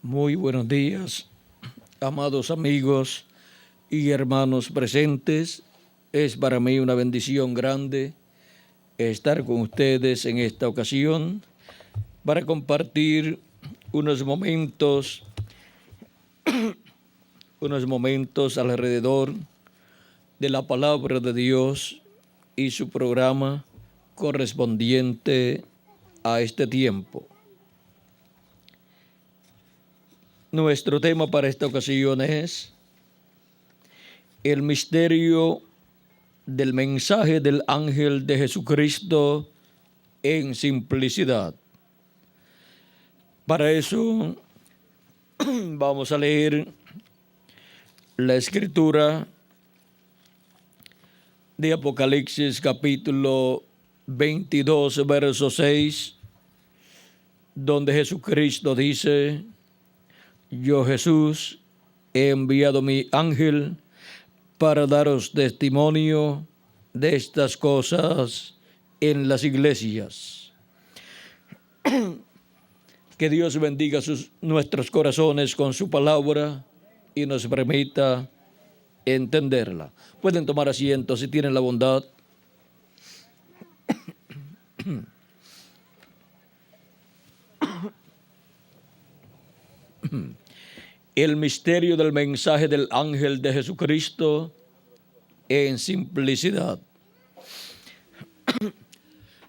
Muy buenos días, amados amigos y hermanos presentes. Es para mí una bendición grande estar con ustedes en esta ocasión para compartir unos momentos alrededor de la palabra de Dios y su programa correspondiente a este tiempo. Nuestro tema para esta ocasión es el misterio del mensaje del ángel de Jesucristo en simplicidad. Para eso vamos a leer la escritura de Apocalipsis capítulo 22, verso 6, donde Jesucristo dice: Yo, Jesús, he enviado mi ángel para daros testimonio de estas cosas en las iglesias. Que Dios bendiga nuestros corazones con su palabra y nos permita entenderla. Pueden tomar asiento si tienen la bondad. El misterio del mensaje del ángel de Jesucristo en simplicidad.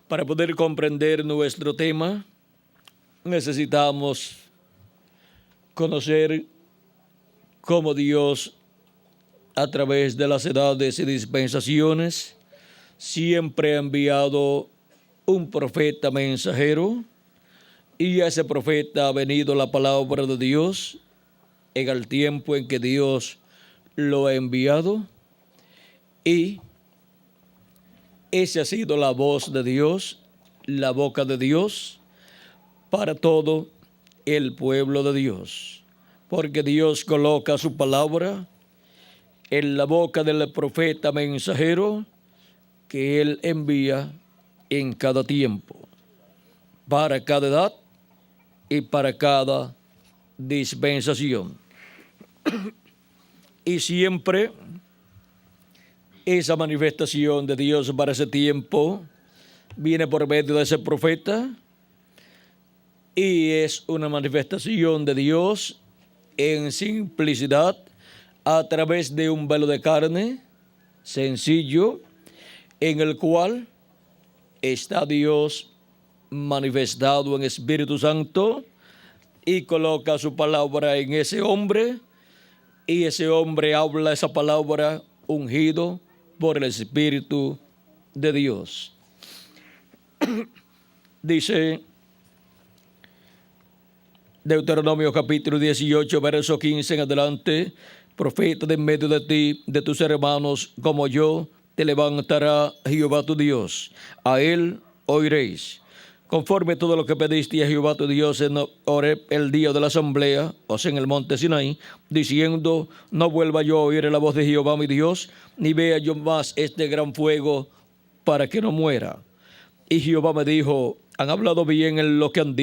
Para poder comprender nuestro tema, necesitamos conocer cómo Dios, a través de las edades y dispensaciones, siempre ha enviado un profeta mensajero, y a ese profeta ha venido la palabra de Dios en el tiempo en que Dios lo ha enviado, y esa ha sido la voz de Dios, la boca de Dios para todo el pueblo de Dios, porque Dios coloca su palabra en la boca del profeta mensajero que Él envía en cada tiempo, para cada edad y para cada dispensación. Y siempre esa manifestación de Dios para ese tiempo viene por medio de ese profeta, y es una manifestación de Dios en simplicidad a través de un velo de carne sencillo, en el cual está Dios manifestado en Espíritu Santo y coloca su palabra en ese hombre, y ese hombre habla esa palabra ungido por el Espíritu de Dios. Dice Deuteronomio capítulo 18, verso 15 en adelante: profeta de en medio de ti, de tus hermanos, como yo, te levantará Jehová tu Dios. A él oiréis. Conforme todo lo que pediste a Jehová tu Dios en Horeb el día de la asamblea, o sea, en el monte Sinaí, diciendo: no vuelva yo a oír la voz de Jehová mi Dios, ni vea yo más este gran fuego, para que no muera. Y Jehová me dijo: han hablado bien en lo que han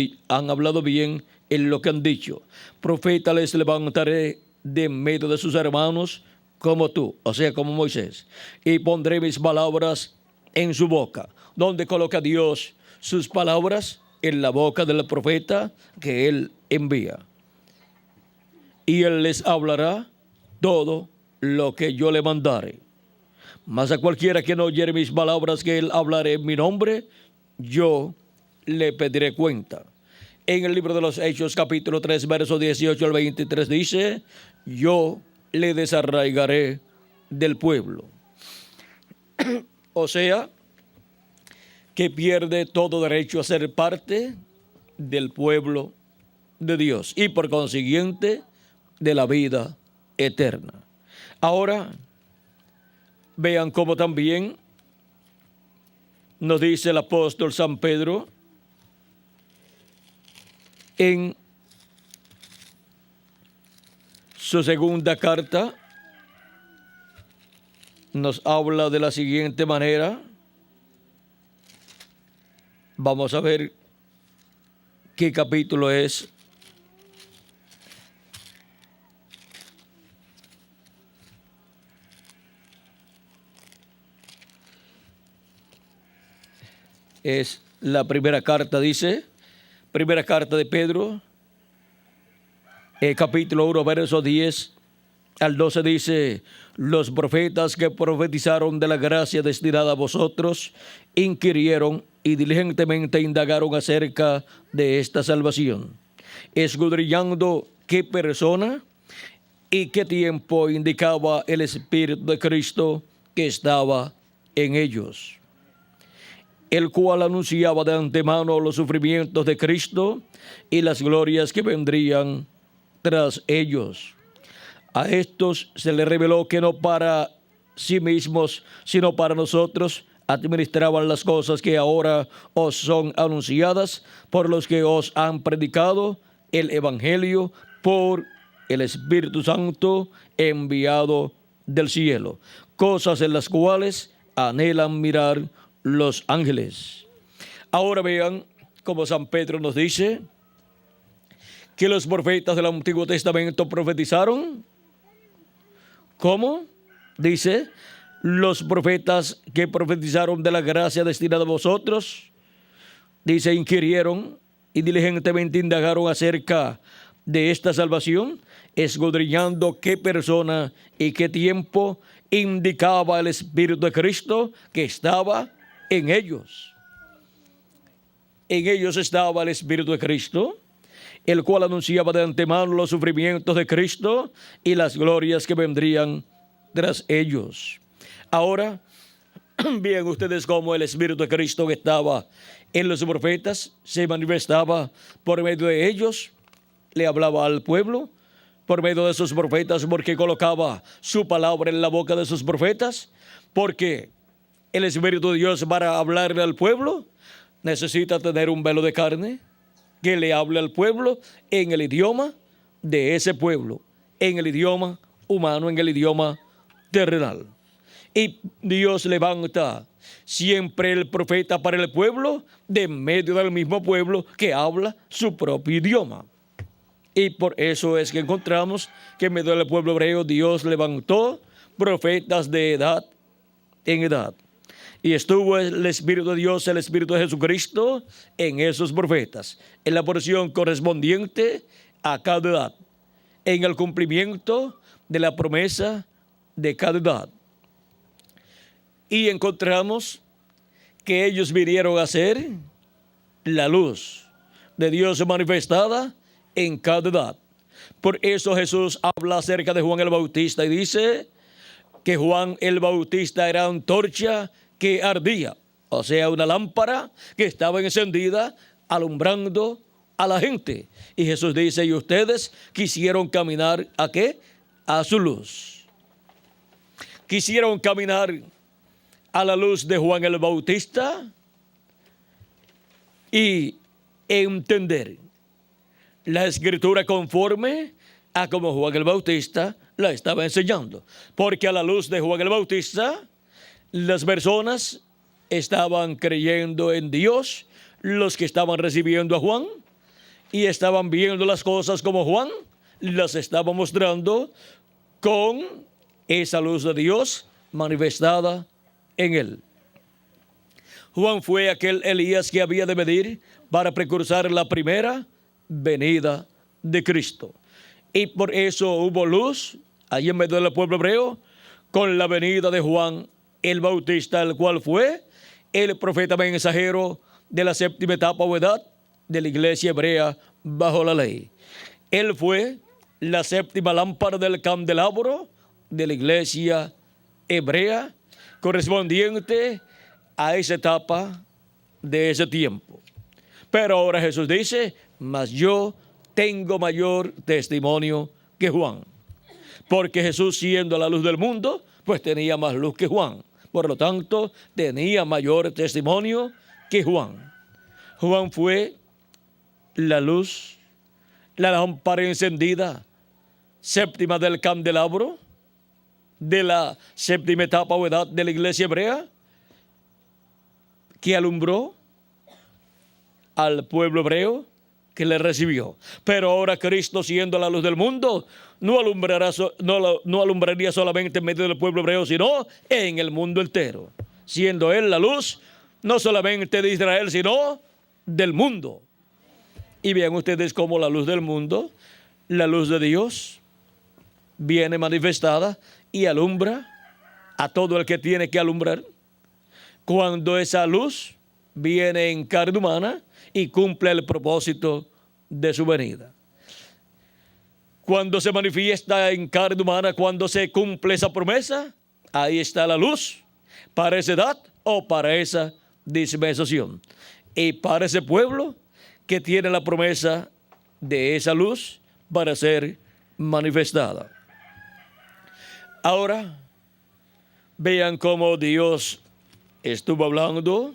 dicho. Profeta les levantaré de en medio de sus hermanos como tú, o sea, como Moisés, y pondré mis palabras en su boca. ¿Dónde coloca Dios sus palabras? En la boca del profeta que Él envía. Y Él les hablará todo lo que yo le mandare. Mas a cualquiera que no oyere mis palabras que Él hablaré en mi nombre, yo le pediré cuenta. En el libro de los Hechos, capítulo 3, versos 18 al 23, dice: yo le desarraigaré del pueblo. O sea, que pierde todo derecho a ser parte del pueblo de Dios y por consiguiente de la vida eterna. Ahora, vean cómo también nos dice el apóstol San Pedro en su segunda carta, nos habla de la siguiente manera. Vamos a ver qué capítulo es Es la primera carta, dice, primera carta de Pedro, capítulo 1, verso 10 al 12 dice: los profetas que profetizaron de la gracia destinada a vosotros inquirieron y diligentemente indagaron acerca de esta salvación, escudriñando qué persona y qué tiempo indicaba el Espíritu de Cristo que estaba en ellos, el cual anunciaba de antemano los sufrimientos de Cristo y las glorias que vendrían tras ellos. A estos se les reveló que no para sí mismos, sino para nosotros, administraban las cosas que ahora os son anunciadas por los que os han predicado el Evangelio por el Espíritu Santo enviado del cielo, cosas en las cuales anhelan mirar los ángeles. Ahora vean cómo San Pedro nos dice que los profetas del Antiguo Testamento profetizaron. ¿Cómo? Dice, los profetas que profetizaron de la gracia destinada a vosotros, dice, inquirieron y diligentemente indagaron acerca de esta salvación, escudriñando qué persona y qué tiempo indicaba el Espíritu de Cristo que estaba en ellos. En ellos estaba el Espíritu de Cristo, el cual anunciaba de antemano los sufrimientos de Cristo y las glorias que vendrían tras ellos. Ahora, vean ustedes cómo el Espíritu de Cristo que estaba en los profetas se manifestaba por medio de ellos, le hablaba al pueblo por medio de sus profetas, porque colocaba su palabra en la boca de sus profetas, porque el Espíritu de Dios para hablarle al pueblo necesita tener un velo de carne que le hable al pueblo en el idioma de ese pueblo, en el idioma humano, en el idioma terrenal. Y Dios levanta siempre el profeta para el pueblo de medio del mismo pueblo que habla su propio idioma. Y por eso es que encontramos que en medio del pueblo hebreo Dios levantó profetas de edad en edad. Y estuvo el Espíritu de Dios, el Espíritu de Jesucristo en esos profetas, en la porción correspondiente a cada edad, en el cumplimiento de la promesa de cada edad. Y encontramos que ellos vinieron a ser la luz de Dios manifestada en cada edad. Por eso Jesús habla acerca de Juan el Bautista y dice que Juan el Bautista era antorcha que ardía, o sea, una lámpara que estaba encendida alumbrando a la gente. Y Jesús dice, y ustedes quisieron caminar ¿a qué? A su luz. Quisieron caminar a la luz de Juan el Bautista y entender la Escritura conforme a como Juan el Bautista la estaba enseñando. Porque a la luz de Juan el Bautista, las personas estaban creyendo en Dios, los que estaban recibiendo a Juan, y estaban viendo las cosas como Juan las estaba mostrando con esa luz de Dios manifestada en él. Juan fue aquel Elías que había de venir para precursar la primera venida de Cristo. Y por eso hubo luz allí en medio del pueblo hebreo con la venida de Juan el Bautista, el cual fue el profeta mensajero de la séptima etapa o edad de la iglesia hebrea bajo la ley. Él fue la séptima lámpara del candelabro de la iglesia hebrea correspondiente a esa etapa de ese tiempo. Pero ahora Jesús dice, mas yo tengo mayor testimonio que Juan. Porque Jesús, siendo la luz del mundo, pues tenía más luz que Juan. Por lo tanto, tenía mayor testimonio que Juan. Juan fue la luz, la lámpara encendida, séptima del candelabro, de la séptima etapa o edad de la iglesia hebrea, que alumbró al pueblo hebreo que le recibió. Pero ahora Cristo, siendo la luz del mundo, no alumbraría solamente en medio del pueblo hebreo, sino en el mundo entero. Siendo Él la luz no solamente de Israel, sino del mundo. Y vean ustedes cómo la luz del mundo, la luz de Dios, viene manifestada y alumbra a todo el que tiene que alumbrar. Cuando esa luz viene en carne humana y cumple el propósito de su venida. Cuando se manifiesta en carne humana, cuando se cumple esa promesa, ahí está la luz para esa edad o para esa dispensación. Y para ese pueblo que tiene la promesa de esa luz para ser manifestada. Ahora, vean cómo Dios estuvo hablando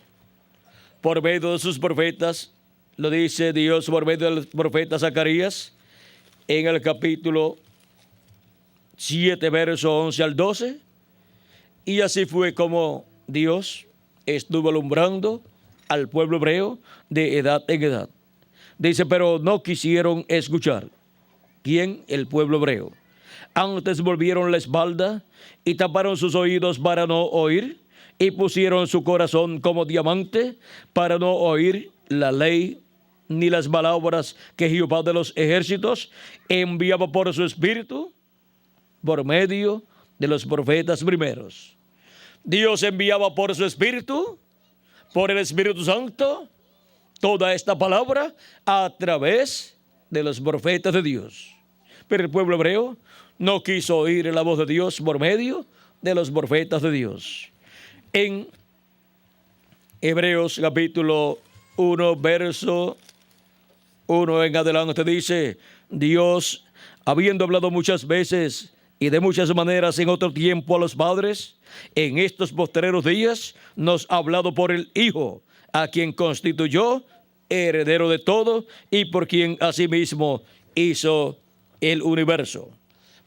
por medio de sus profetas. Lo dice Dios por medio del profeta Zacarías en el capítulo 7, verso 11 al 12. Y así fue como Dios estuvo alumbrando al pueblo hebreo de edad en edad. Dice, pero no quisieron escuchar. ¿Quién? El pueblo hebreo. Antes volvieron la espalda y taparon sus oídos para no oír, y pusieron su corazón como diamante para no oír la ley ni las palabras que Jehová de los ejércitos enviaba por su espíritu por medio de los profetas primeros. Dios enviaba por su espíritu, por el Espíritu Santo, toda esta palabra a través de los profetas de Dios. Pero el pueblo hebreo no quiso oír la voz de Dios por medio de los profetas de Dios. En Hebreos capítulo 1, verso 1 en adelante dice, Dios, habiendo hablado muchas veces y de muchas maneras en otro tiempo a los padres, en estos postreros días nos ha hablado por el Hijo, a quien constituyó heredero de todo y por quien asimismo hizo el universo.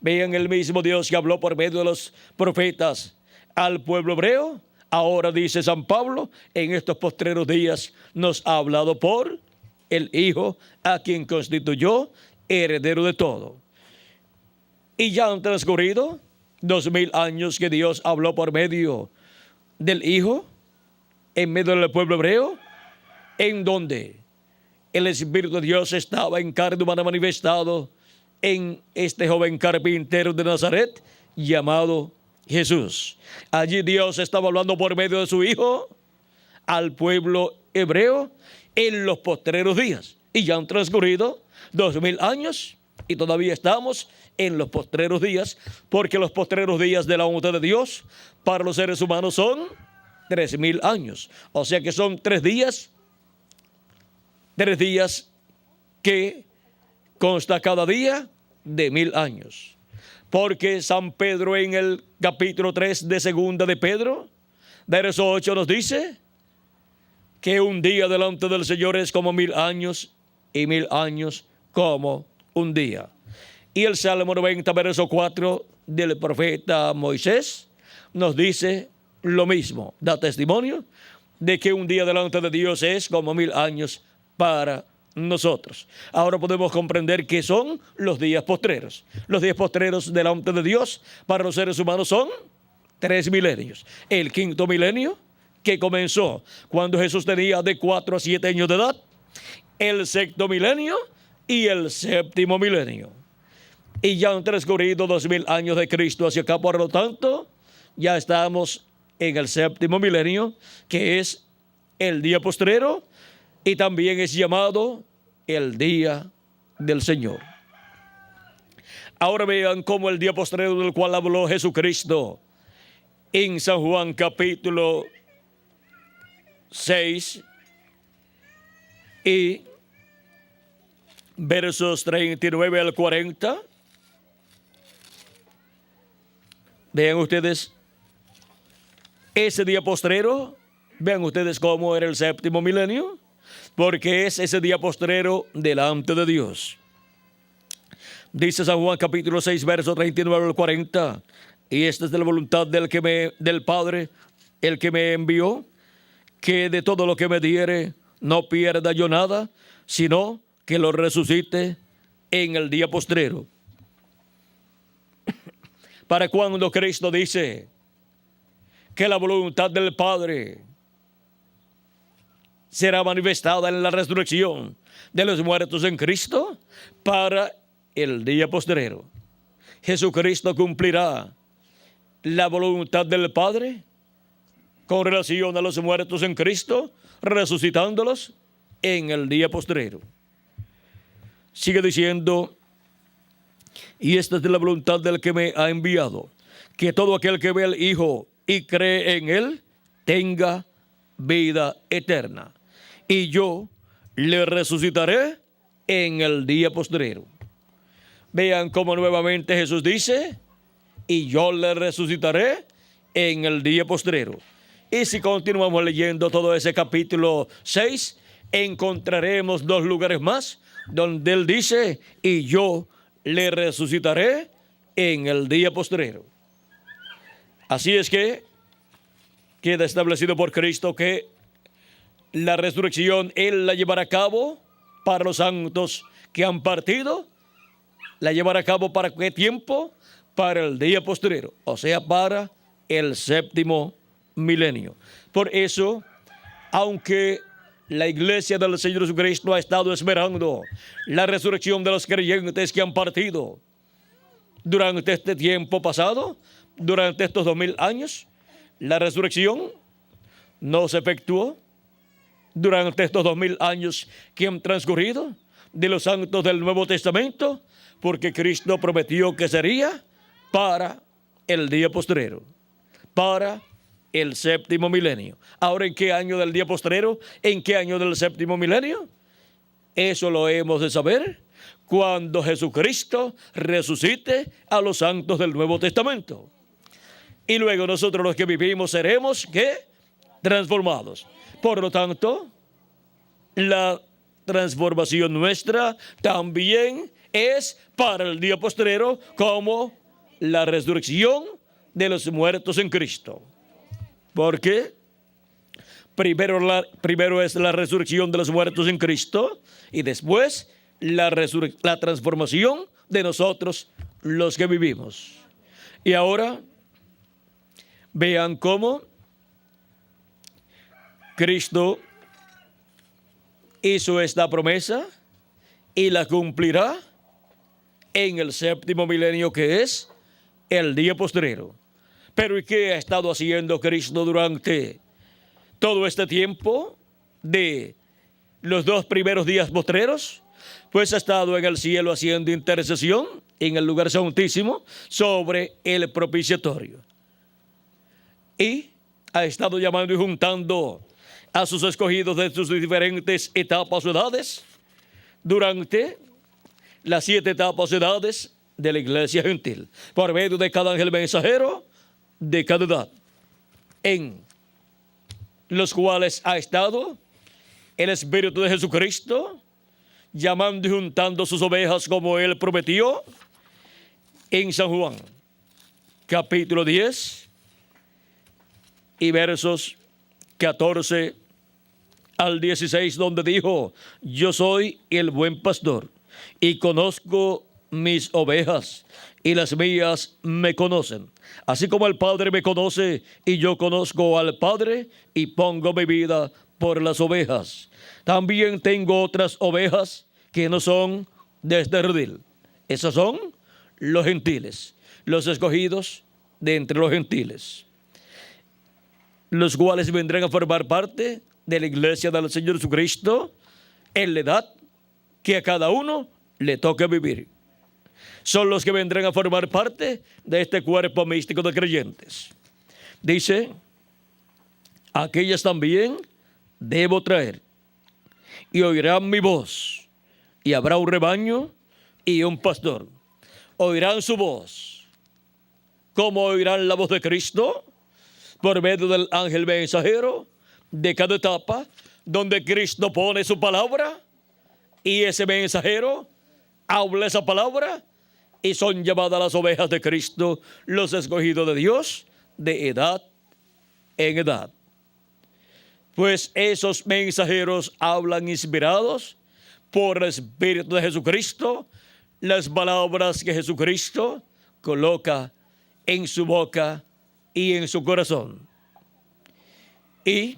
Vean, el mismo Dios que habló por medio de los profetas al pueblo hebreo, ahora dice San Pablo, en estos postreros días nos ha hablado por el Hijo, a quien constituyó heredero de todo. Y ya han transcurrido 2000 años que Dios habló por medio del Hijo, en medio del pueblo hebreo, en donde el Espíritu de Dios estaba en carne humana manifestado en este joven carpintero de Nazaret llamado Jesús. Allí Dios estaba hablando por medio de su Hijo al pueblo hebreo en los postreros días. Y ya han transcurrido 2000 años y todavía estamos en los postreros días, porque los postreros días de la voluntad de Dios para los seres humanos son 3000 años. O sea que son 3 días que consta cada día de 1000 años. Porque San Pedro en el capítulo 3 de segunda de Pedro, verso 8 nos dice que un día delante del Señor es como 1000 años y 1000 años como un día. Y el Salmo 90, verso 4 del profeta Moisés nos dice lo mismo, da testimonio de que un día delante de Dios es como 1000 años para nosotros. Ahora podemos comprender que son los días postreros. Los días postreros delante de Dios para los seres humanos son 3 milenios. El quinto milenio, que comenzó cuando Jesús tenía de 4 a 7 años de edad, el sexto milenio y el séptimo milenio. Y ya han transcurrido 2000 años de Cristo hacia acá, por lo tanto, ya estamos en el séptimo milenio, que es el día postrero, y también es llamado el día del Señor. Ahora vean cómo el día postrero del cual habló Jesucristo en San Juan capítulo 6 y versos 39 al 40. Vean ustedes ese día postrero, vean ustedes cómo era el séptimo milenio, porque es ese día postrero delante de Dios. Dice San Juan capítulo 6, verso 39 al 40, y esta es de la voluntad del Padre, el que me envió, que de todo lo que me diere no pierda yo nada, sino que lo resucite en el día postrero. Para cuando Cristo dice que la voluntad del Padre será manifestada en la resurrección de los muertos en Cristo para el día postrero. Jesucristo cumplirá la voluntad del Padre con relación a los muertos en Cristo, resucitándolos en el día postrero. Sigue diciendo, y esta es la voluntad del que me ha enviado, que todo aquel que ve al Hijo y cree en Él, tenga vida eterna. Y yo le resucitaré en el día postrero. Vean cómo nuevamente Jesús dice, y yo le resucitaré en el día postrero. Y si continuamos leyendo todo ese capítulo 6, encontraremos 2 lugares más donde Él dice, y yo le resucitaré en el día postrero. Así es que queda establecido por Cristo que la resurrección Él la llevará a cabo para los santos que han partido. ¿La llevará a cabo para qué tiempo? Para el día postrero, o sea, para el séptimo milenio. Por eso, aunque la iglesia del Señor Jesucristo ha estado esperando la resurrección de los creyentes que han partido durante este tiempo pasado, durante estos 2000 años, la resurrección no se efectuó durante estos 2000 años que han transcurrido de los santos del Nuevo Testamento, porque Cristo prometió que sería para el día postrero, para el séptimo milenio. Ahora, ¿en qué año del día postrero? ¿En qué año del séptimo milenio? Eso lo hemos de saber cuando Jesucristo resucite a los santos del Nuevo Testamento. Y luego nosotros los que vivimos seremos, ¿qué? Transformados. Por lo tanto, la transformación nuestra también es para el día postrero, como la resurrección de los muertos en Cristo. Porque primero es la resurrección de los muertos en Cristo y después la transformación de nosotros los que vivimos. Y ahora vean cómo Cristo hizo esta promesa y la cumplirá en el séptimo milenio, que es el día postrero. Pero ¿y qué ha estado haciendo Cristo durante todo este tiempo de los 2 primeros días postreros? Pues ha estado en el cielo haciendo intercesión en el lugar santísimo sobre el propiciatorio. Y ha estado llamando y juntando a sus escogidos de sus diferentes etapas o edades durante las 7 etapas o edades de la iglesia gentil, por medio de cada ángel mensajero de cada edad, en los cuales ha estado el Espíritu de Jesucristo llamando y juntando sus ovejas como Él prometió en San Juan, capítulo 10 y versos 14 al 16, donde dijo, yo soy el buen pastor y conozco mis ovejas y las mías me conocen, así como el Padre me conoce y yo conozco al Padre y pongo mi vida por las ovejas. También tengo otras ovejas que no son de este redil. Esos son los gentiles, los escogidos de entre los gentiles, los cuales vendrán a formar parte de la iglesia del Señor Jesucristo en la edad que a cada uno le toque vivir. Son los que vendrán a formar parte de este cuerpo místico de creyentes. Dice, aquellas también debo traer, y oirán mi voz, y habrá un rebaño y un pastor. Oirán su voz. ¿Cómo oirán la voz de Cristo? Por medio del ángel mensajero de cada etapa, donde Cristo pone su palabra, y ese mensajero habla esa palabra, y son llamadas las ovejas de Cristo, los escogidos de Dios, de edad en edad. Pues esos mensajeros hablan inspirados por el Espíritu de Jesucristo, las palabras que Jesucristo coloca en su boca y en su corazón. Y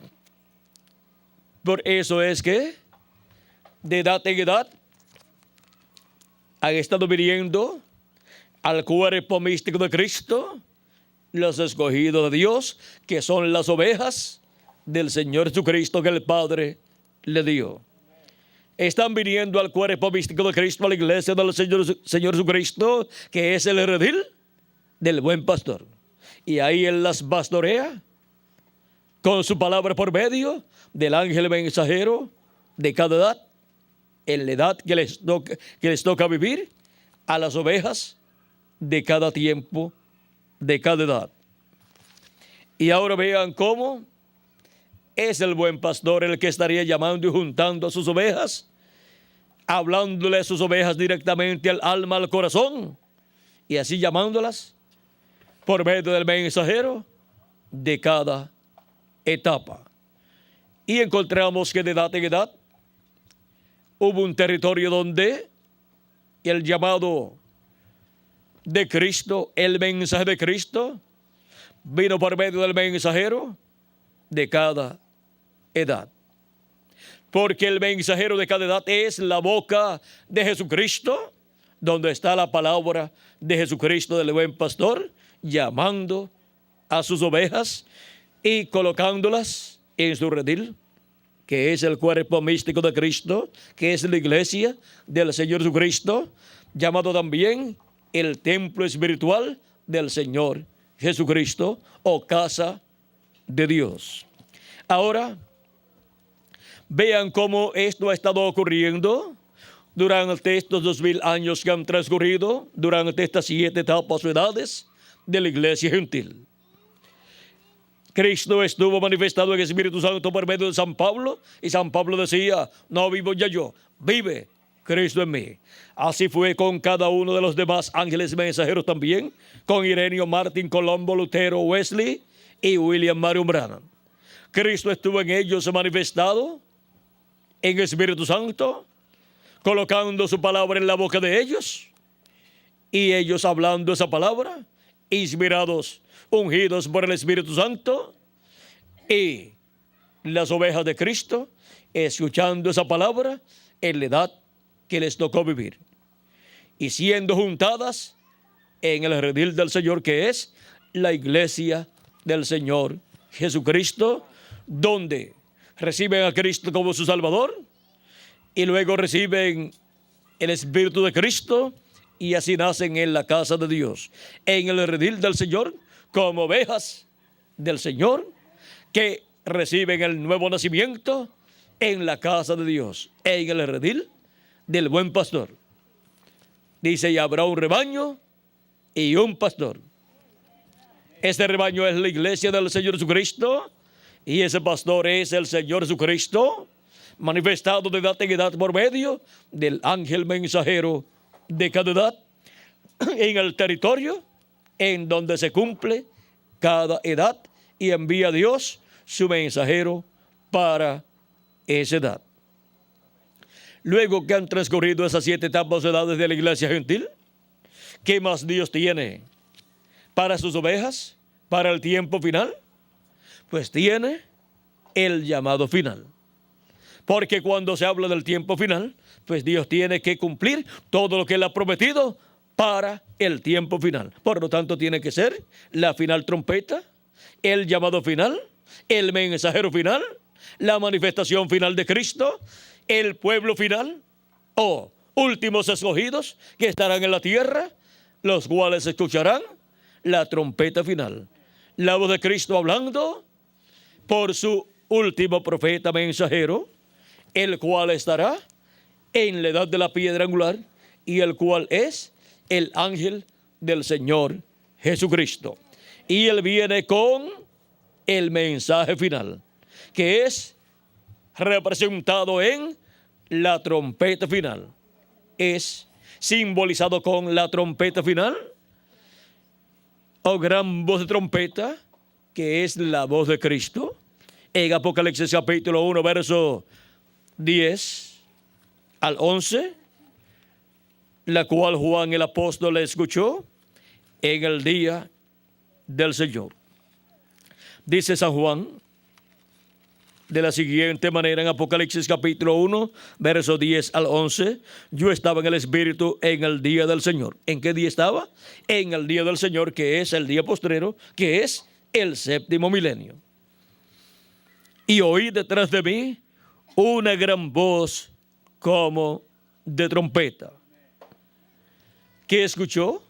Por eso es que de edad en edad han estado viniendo al cuerpo místico de Cristo los escogidos de Dios, que son las ovejas del Señor Jesucristo que el Padre le dio. Están viniendo al cuerpo místico de Cristo, a la iglesia del Señor Jesucristo, que es el redil del buen pastor. Y ahí Él las pastorea con su palabra por medio del ángel mensajero de cada edad, en la edad que les toca vivir, a las ovejas de cada tiempo, de cada edad. Y ahora vean cómo es el buen pastor el que estaría llamando y juntando a sus ovejas, hablándole a sus ovejas directamente al alma, al corazón, y así llamándolas por medio del mensajero de cada etapa. Y encontramos que de edad en edad hubo un territorio donde el llamado de Cristo, el mensaje de Cristo, vino por medio del mensajero de cada edad. Porque el mensajero de cada edad es la boca de Jesucristo, donde está la palabra de Jesucristo del buen pastor, llamando a sus ovejas y colocándolas en su redil, que es el cuerpo místico de Cristo, que es la iglesia del Señor Jesucristo, llamado también el templo espiritual del Señor Jesucristo, o casa de Dios. Ahora, vean cómo esto ha estado ocurriendo durante estos 2000 años que han transcurrido, durante estas 7 etapas o edades de la iglesia gentil. Cristo estuvo manifestado en el Espíritu Santo por medio de San Pablo, y San Pablo decía: no vivo ya yo, vive Cristo en mí. Así fue con cada uno de los demás ángeles mensajeros también, con Ireneo, Martín, Colombo, Lutero, Wesley y William Marion Branham. Cristo estuvo en ellos manifestado en el Espíritu Santo, colocando su palabra en la boca de ellos, y ellos hablando esa palabra, inspirados, ungidos por el Espíritu Santo, y las ovejas de Cristo escuchando esa palabra en la edad que les tocó vivir, y siendo juntadas en el redil del Señor, que es la iglesia del Señor Jesucristo, donde reciben a Cristo como su Salvador, y luego reciben el Espíritu de Cristo, y así nacen en la casa de Dios, en el redil del Señor, como ovejas del Señor, que reciben el nuevo nacimiento en la casa de Dios, en el redil del buen pastor. Dice: y habrá un rebaño y un pastor. Este rebaño es la iglesia del Señor Jesucristo, y ese pastor es el Señor Jesucristo, manifestado de edad en edad por medio del ángel mensajero de cada edad, en el territorio en donde se cumple cada edad, y envía a Dios su mensajero para esa edad. Luego que han transcurrido esas 7 etapas de edades de la iglesia gentil, ¿qué más Dios tiene para sus ovejas, para el tiempo final? Pues tiene el llamado final. Porque cuando se habla del tiempo final, pues Dios tiene que cumplir todo lo que Él ha prometido para el tiempo final. Por lo tanto, tiene que ser la final trompeta, el llamado final, el mensajero final, la manifestación final de Cristo, el pueblo final, o últimos escogidos que estarán en la tierra, los cuales escucharán la trompeta final. La voz de Cristo hablando por su último profeta mensajero, el cual estará en la edad de la piedra angular, y el cual es el ángel del Señor Jesucristo. Y Él viene con el mensaje final, que es representado en la trompeta final. Es simbolizado con la trompeta final, o gran voz de trompeta, que es la voz de Cristo. En Apocalipsis capítulo 1, verso 10 al 11, la cual Juan el apóstol escuchó en el día del Señor. Dice San Juan: de la siguiente manera en Apocalipsis capítulo 1, versos 10 al 11. Yo estaba en el Espíritu en el día del Señor. ¿En qué día estaba? En el día del Señor, que es el día postrero, que es el séptimo milenio. Y oí detrás de mí una gran voz como de trompeta. ¿Qué escuchó?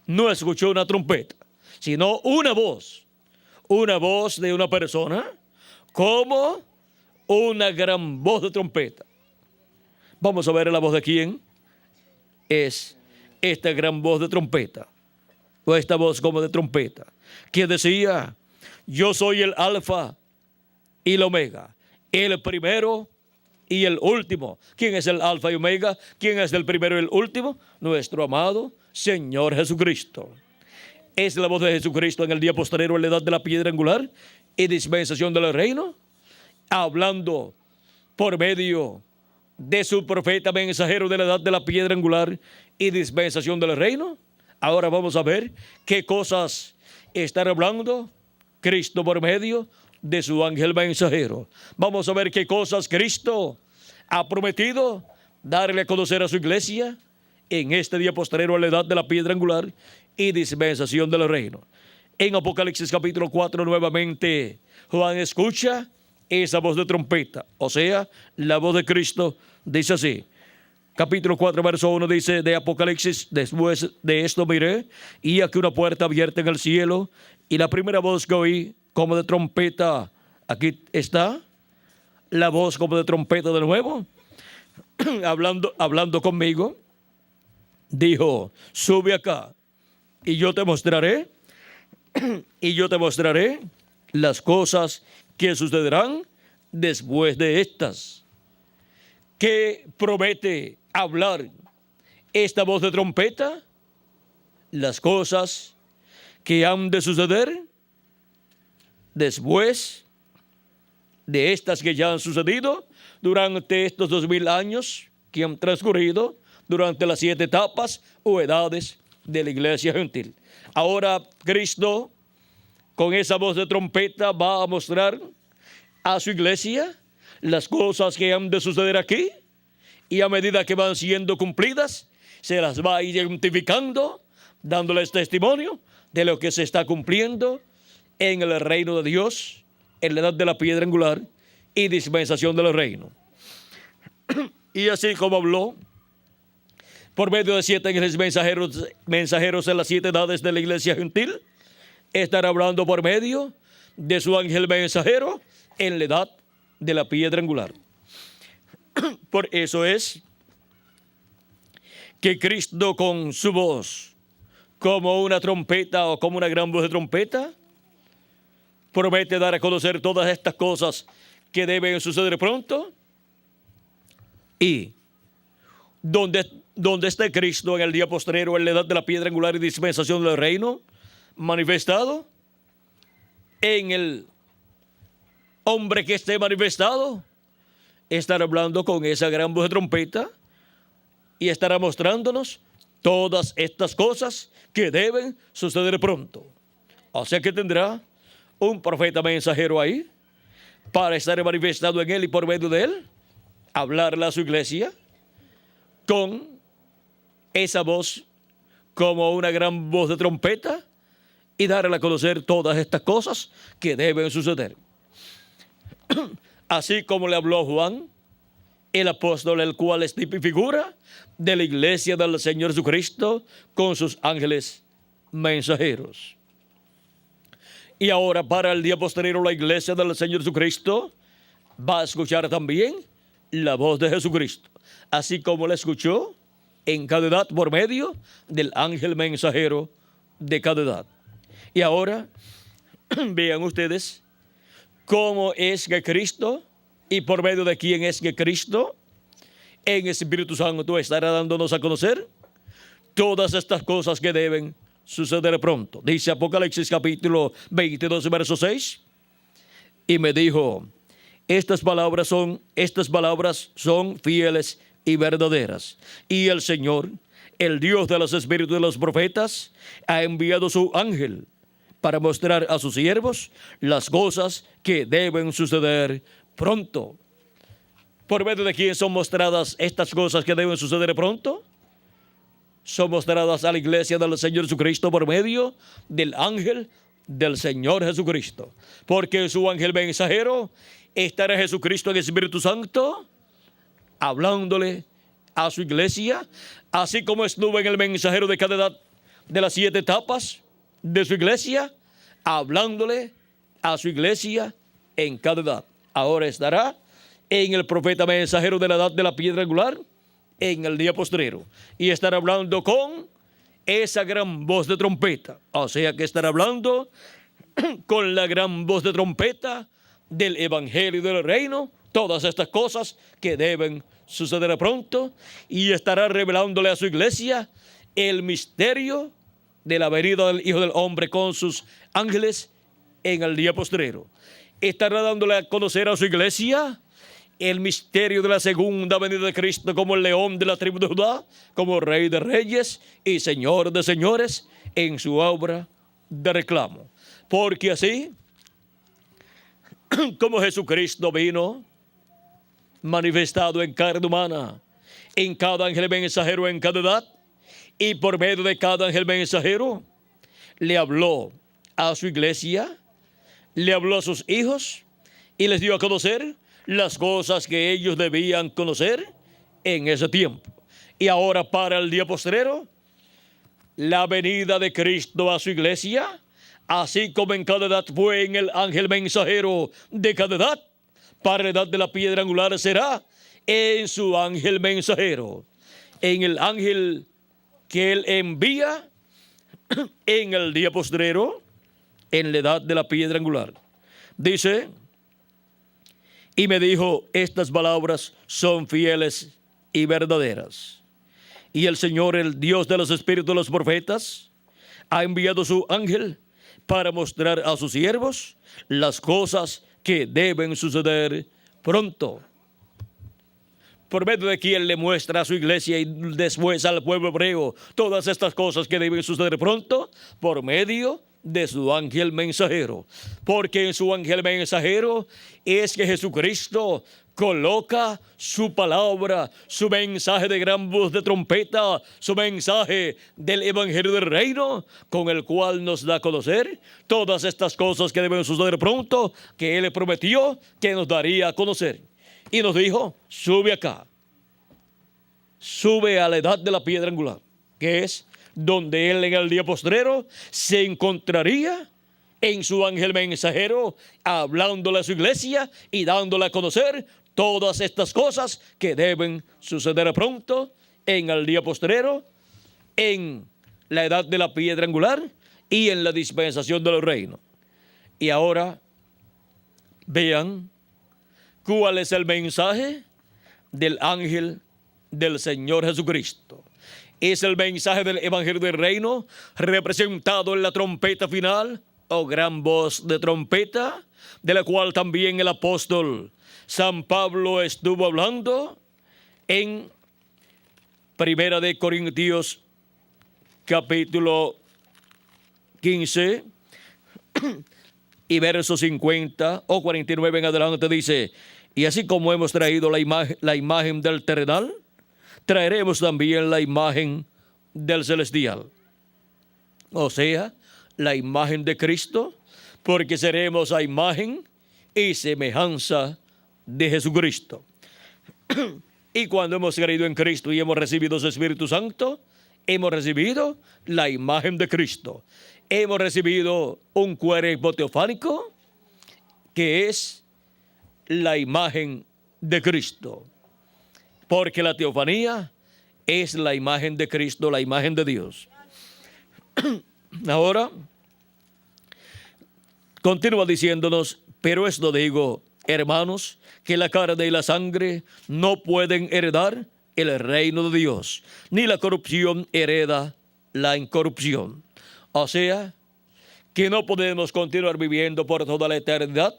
No escuchó una trompeta, sino una voz de una persona, como una gran voz de trompeta. Vamos a ver la voz de quién es esta gran voz de trompeta, o esta voz como de trompeta, que decía: yo soy el Alfa y el Omega, el primero y el último. ¿Quién es el Alfa y Omega? ¿Quién es el primero y el último? Nuestro amado Señor Jesucristo. Es la voz de Jesucristo en el día postrero, en la edad de la piedra angular y dispensación del reino, hablando por medio de su profeta mensajero de la edad de la piedra angular y dispensación del reino. Ahora vamos a ver qué cosas está hablando Cristo por medio de su ángel mensajero. Vamos a ver qué cosas Cristo ha prometido darle a conocer a su iglesia en este día postrero a la edad de la piedra angular y dispensación del reino. En Apocalipsis capítulo 4 nuevamente Juan escucha esa voz de trompeta, o sea, la voz de Cristo. Dice así, capítulo 4 verso 1 dice de Apocalipsis: después de esto miré, y aquí una puerta abierta en el cielo, y la primera voz que oí como de trompeta, aquí está la voz como de trompeta de nuevo, hablando conmigo, dijo: sube acá, y yo te mostraré las cosas que sucederán después de estas. ¿Qué promete hablar esta voz de trompeta? Las cosas que han de suceder después de estas que ya han sucedido durante estos 2000 años que han transcurrido durante las 7 etapas o edades de la iglesia gentil. Ahora Cristo, con esa voz de trompeta, va a mostrar a su iglesia las cosas que han de suceder aquí, y a medida que van siendo cumplidas, se las va identificando, dándoles testimonio de lo que se está cumpliendo en el reino de Dios, en la edad de la piedra angular y dispensación del reino. Y así como habló por medio de 7 ángeles mensajeros en las 7 edades de la iglesia gentil, estará hablando por medio de su ángel mensajero en la edad de la piedra angular. Por eso es que Cristo, con su voz como una trompeta o como una gran voz de trompeta, promete dar a conocer todas estas cosas que deben suceder pronto. Y donde esté Cristo en el día postrero, en la edad de la piedra angular y dispensación del reino, manifestado, en el hombre que esté manifestado, estará hablando con esa gran voz de trompeta y estará mostrándonos todas estas cosas que deben suceder pronto. O sea que tendrá un profeta mensajero ahí para estar manifestado en él y por medio de él hablarle a su iglesia con esa voz como una gran voz de trompeta y darle a conocer todas estas cosas que deben suceder. Así como le habló Juan, el apóstol, el cual es tipo y figura de la iglesia del Señor Jesucristo con sus ángeles mensajeros. Y ahora para el día posterior la iglesia del Señor Jesucristo va a escuchar también la voz de Jesucristo, así como la escuchó en cada edad por medio del ángel mensajero de cada edad. Y ahora vean ustedes cómo es que Cristo y por medio de quién es que Cristo en Espíritu Santo estará dándonos a conocer todas estas cosas que deben suceder pronto. Dice Apocalipsis capítulo 22 verso 6, y me dijo: estas palabras son fieles y verdaderas, y el Señor, el Dios de los espíritus de los profetas, ha enviado su ángel para mostrar a sus siervos las cosas que deben suceder pronto. ¿Por medio de quién son mostradas estas cosas que deben suceder pronto? Son mostradas a la iglesia del Señor Jesucristo por medio del ángel del Señor Jesucristo. Porque su ángel mensajero estará Jesucristo en el Espíritu Santo, hablándole a su iglesia, así como estuvo en el mensajero de cada edad de las 7 etapas de su iglesia, hablándole a su iglesia en cada edad. Ahora estará en el profeta mensajero de la edad de la piedra angular en el día postrero, y estará hablando con esa gran voz de trompeta. O sea que estará hablando con la gran voz de trompeta del evangelio del reino, todas estas cosas que deben suceder pronto, y estará revelándole a su iglesia el misterio de la venida del Hijo del Hombre con sus ángeles en el día postrero. Estará dándole a conocer a su iglesia el misterio de la segunda venida de Cristo como el león de la tribu de Judá, como Rey de reyes y Señor de señores en su obra de reclamo. Porque así como Jesucristo vino manifestado en carne humana, en cada ángel mensajero en cada edad, y por medio de cada ángel mensajero le habló a su iglesia, le habló a sus hijos y les dio a conocer las cosas que ellos debían conocer en ese tiempo. Y ahora para el día postrero, la venida de Cristo a su iglesia, así como en cada edad fue en el ángel mensajero de cada edad, para la edad de la piedra angular será en su ángel mensajero, en el ángel que él envía en el día postrero, en la edad de la piedra angular. Dice: y me dijo, estas palabras son fieles y verdaderas. Y el Señor, el Dios de los espíritus de los profetas, ha enviado su ángel para mostrar a sus siervos las cosas que deben suceder pronto. Por medio de quien le muestra a su iglesia y después al pueblo hebreo todas estas cosas que deben suceder pronto, por medio de su ángel mensajero. Porque en su ángel mensajero es que Jesucristo coloca su palabra, su mensaje de gran voz de trompeta, su mensaje del evangelio del reino, con el cual nos da a conocer todas estas cosas que deben suceder pronto, que Él prometió que nos daría a conocer. Y nos dijo: sube acá, sube a la edad de la piedra angular, que es donde Él en el día postrero se encontraría en su ángel mensajero, hablándole a su iglesia y dándole a conocer todas estas cosas que deben suceder pronto en el día postrero, en la edad de la piedra angular y en la dispensación del reino. Y ahora vean cuál es el mensaje del ángel del Señor Jesucristo. Es el mensaje del evangelio del reino representado en la trompeta final o gran voz de trompeta, de la cual también el apóstol San Pablo estuvo hablando en Primera de Corintios capítulo 15 y versos 50 o 49 en adelante. Dice: y así como hemos traído la imagen del terrenal, traeremos también la imagen del celestial. O sea, la imagen de Cristo, porque seremos a imagen y semejanza de Jesucristo. Y cuando hemos creído en Cristo y hemos recibido su Espíritu Santo, hemos recibido la imagen de Cristo. Hemos recibido un cuerpo teofánico que es la imagen de Cristo. Porque la teofanía es la imagen de Cristo, la imagen de Dios. Ahora, continúa diciéndonos: pero esto digo, hermanos, que la carne y la sangre no pueden heredar el reino de Dios, ni la corrupción hereda la incorrupción. O sea, que no podemos continuar viviendo por toda la eternidad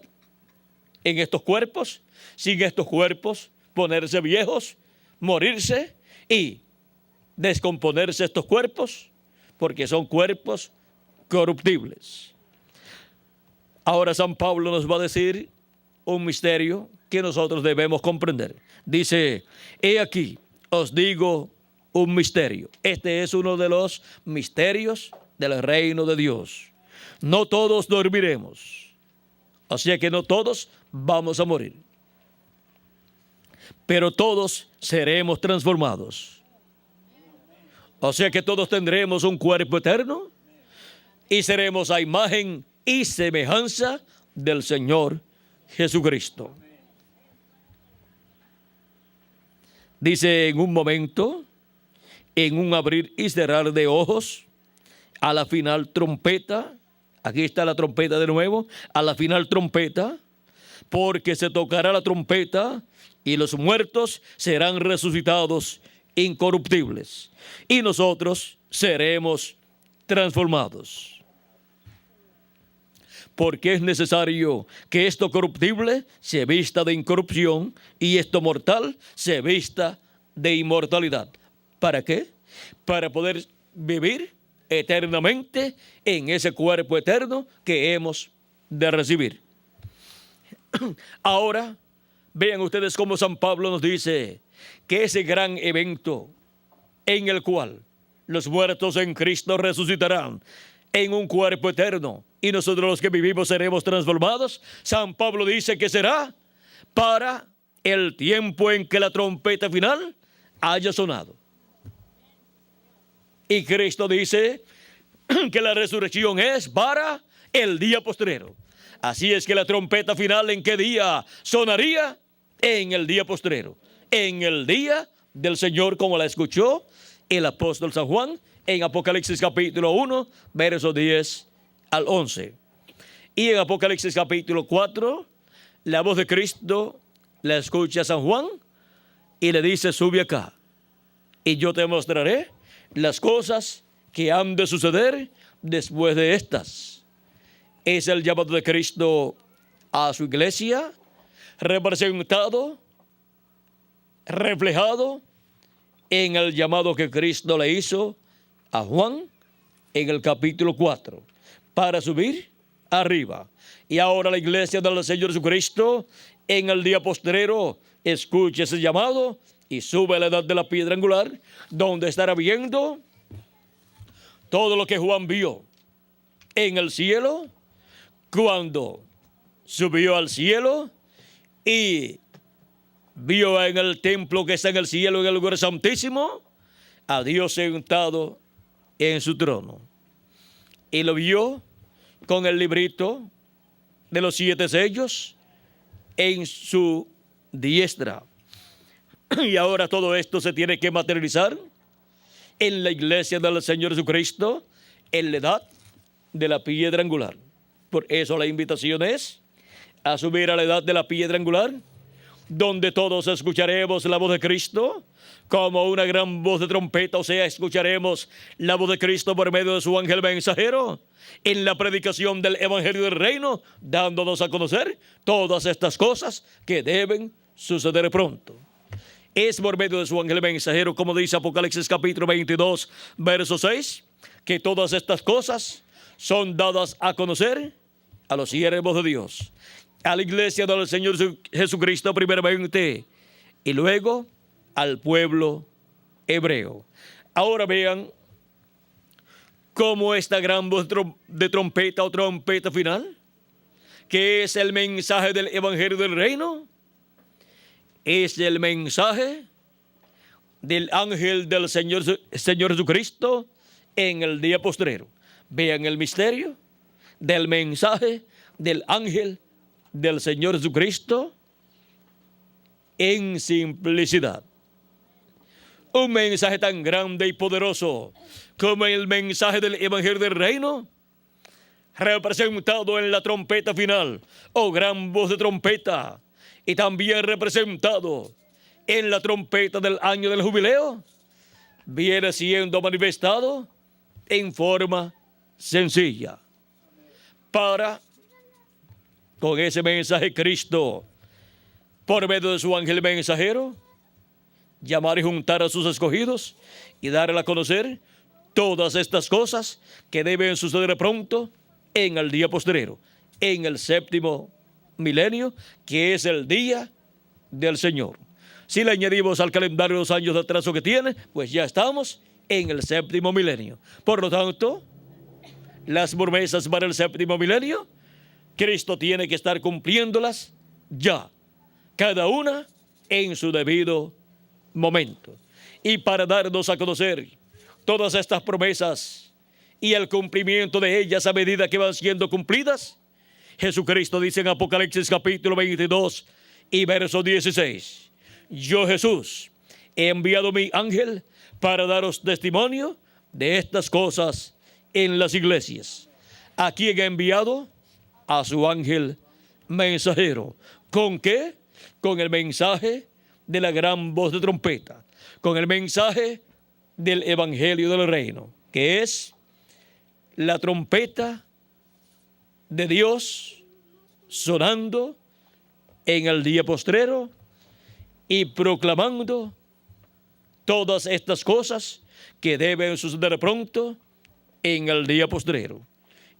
en estos cuerpos, sin estos cuerpos ponerse viejos, morirse y descomponerse estos cuerpos, porque son cuerpos corruptibles. Ahora San Pablo nos va a decir un misterio que nosotros debemos comprender. Dice, he aquí, os digo un misterio. Este es uno de los misterios del reino de Dios. No todos dormiremos. O sea que no todos vamos a morir. Pero todos seremos transformados. O sea que todos tendremos un cuerpo eterno y seremos a imagen y semejanza del Señor Jesucristo. Dice, en un momento, en un abrir y cerrar de ojos, a la final trompeta, aquí está la trompeta de nuevo, a la final trompeta, porque se tocará la trompeta y los muertos serán resucitados incorruptibles y nosotros seremos transformados. Porque es necesario que esto corruptible se vista de incorrupción y esto mortal se vista de inmortalidad. ¿Para qué? Para poder vivir eternamente en ese cuerpo eterno que hemos de recibir. Ahora, vean ustedes cómo San Pablo nos dice que ese gran evento en el cual los muertos en Cristo resucitarán en un cuerpo eterno y nosotros los que vivimos seremos transformados, San Pablo dice que será para el tiempo en que la trompeta final haya sonado. Y Cristo dice que la resurrección es para el día postrero. Así es que la trompeta final, ¿en qué día sonaría? En el día postrero, en el día del Señor, como la escuchó el apóstol San Juan en Apocalipsis capítulo 1, versos 10 al 11. Y en Apocalipsis capítulo 4, la voz de Cristo la escucha San Juan y le dice, sube acá y yo te mostraré las cosas que han de suceder después de estas. Es el llamado de Cristo a su iglesia, representado, reflejado en el llamado que Cristo le hizo a Juan en el capítulo 4, para subir arriba. Y ahora la iglesia del Señor Jesucristo en el día postrero escucha ese llamado y sube a la edad de la piedra angular, donde estará viendo todo lo que Juan vio en el cielo, cuando subió al cielo y vio en el templo que está en el cielo, en el lugar santísimo, a Dios sentado en su trono. Y lo vio con el librito de los 7 sellos en su diestra. Y ahora todo esto se tiene que materializar en la iglesia del Señor Jesucristo, en la edad de la piedra angular. Por eso la invitación es a subir a la edad de la piedra angular, donde todos escucharemos la voz de Cristo como una gran voz de trompeta, o sea, escucharemos la voz de Cristo por medio de su ángel mensajero en la predicación del Evangelio del Reino, dándonos a conocer todas estas cosas que deben suceder pronto. Es por medio de su ángel mensajero, como dice Apocalipsis capítulo 22, verso 6, que todas estas cosas son dadas a conocer a los siervos de Dios, a la iglesia del Señor Jesucristo primeramente y luego al pueblo hebreo. Ahora vean cómo esta gran voz de trompeta o trompeta final, que es el mensaje del Evangelio del Reino, es el mensaje del ángel del Señor Jesucristo en el día postrero. Vean el misterio del mensaje del ángel del Señor Jesucristo en simplicidad. Un mensaje tan grande y poderoso como el mensaje del Evangelio del Reino, representado en la trompeta final o gran voz de trompeta, y también representado en la trompeta del año del jubileo, viene siendo manifestado en forma sencilla. Para, con ese mensaje, Cristo, por medio de su ángel mensajero, llamar y juntar a sus escogidos y darle a conocer todas estas cosas que deben suceder pronto en el día postrero, en el séptimo milenio, que es el día del Señor. Si le añadimos al calendario los años de atraso que tiene, pues ya estamos en el séptimo milenio. Por lo tanto, las promesas para el séptimo milenio, Cristo tiene que estar cumpliéndolas ya, cada una en su debido momento. Y para darnos a conocer todas estas promesas y el cumplimiento de ellas a medida que van siendo cumplidas, Jesucristo dice en Apocalipsis capítulo 22 y verso 16, yo Jesús he enviado mi ángel para daros testimonio de estas cosas en las iglesias. ¿A quién ha enviado? A su ángel mensajero. ¿Con qué? Con el mensaje de la gran voz de trompeta, con el mensaje del evangelio del reino, que es la trompeta de Dios sonando en el día postrero y proclamando todas estas cosas que deben suceder pronto en el día postrero.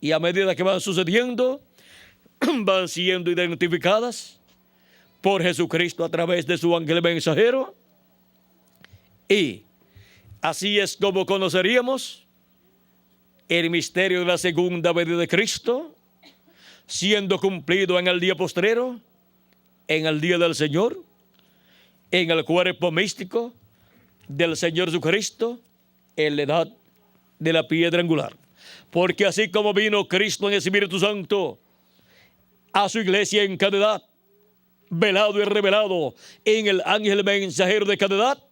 Y a medida que van sucediendo, van siendo identificadas por Jesucristo a través de su ángel mensajero. Y así es como conoceríamos el misterio de la segunda venida de Cristo, siendo cumplido en el día postrero, en el día del Señor, en el cuerpo místico del Señor Jesucristo, en la edad de la piedra angular. Porque así como vino Cristo en el Espíritu Santo a su iglesia en cada edad, velado y revelado en el ángel mensajero de cada edad,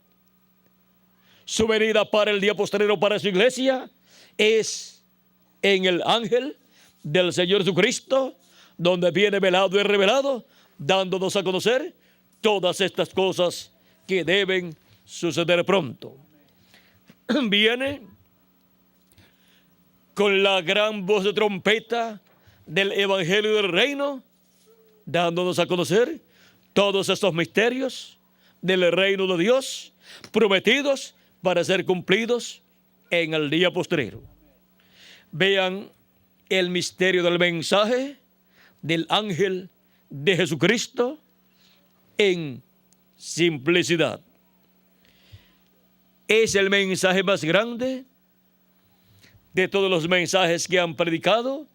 su venida para el día postrero para su iglesia es en el ángel del Señor Jesucristo, donde viene velado y revelado, dándonos a conocer todas estas cosas que deben suceder pronto. Viene con la gran voz de trompeta del evangelio del reino, dándonos a conocer todos estos misterios del reino de Dios, prometidos para ser cumplidos en el día postrero. Vean el misterio del mensaje del ángel de Jesucristo en simplicidad. Es el mensaje más grande de todos los mensajes que han predicado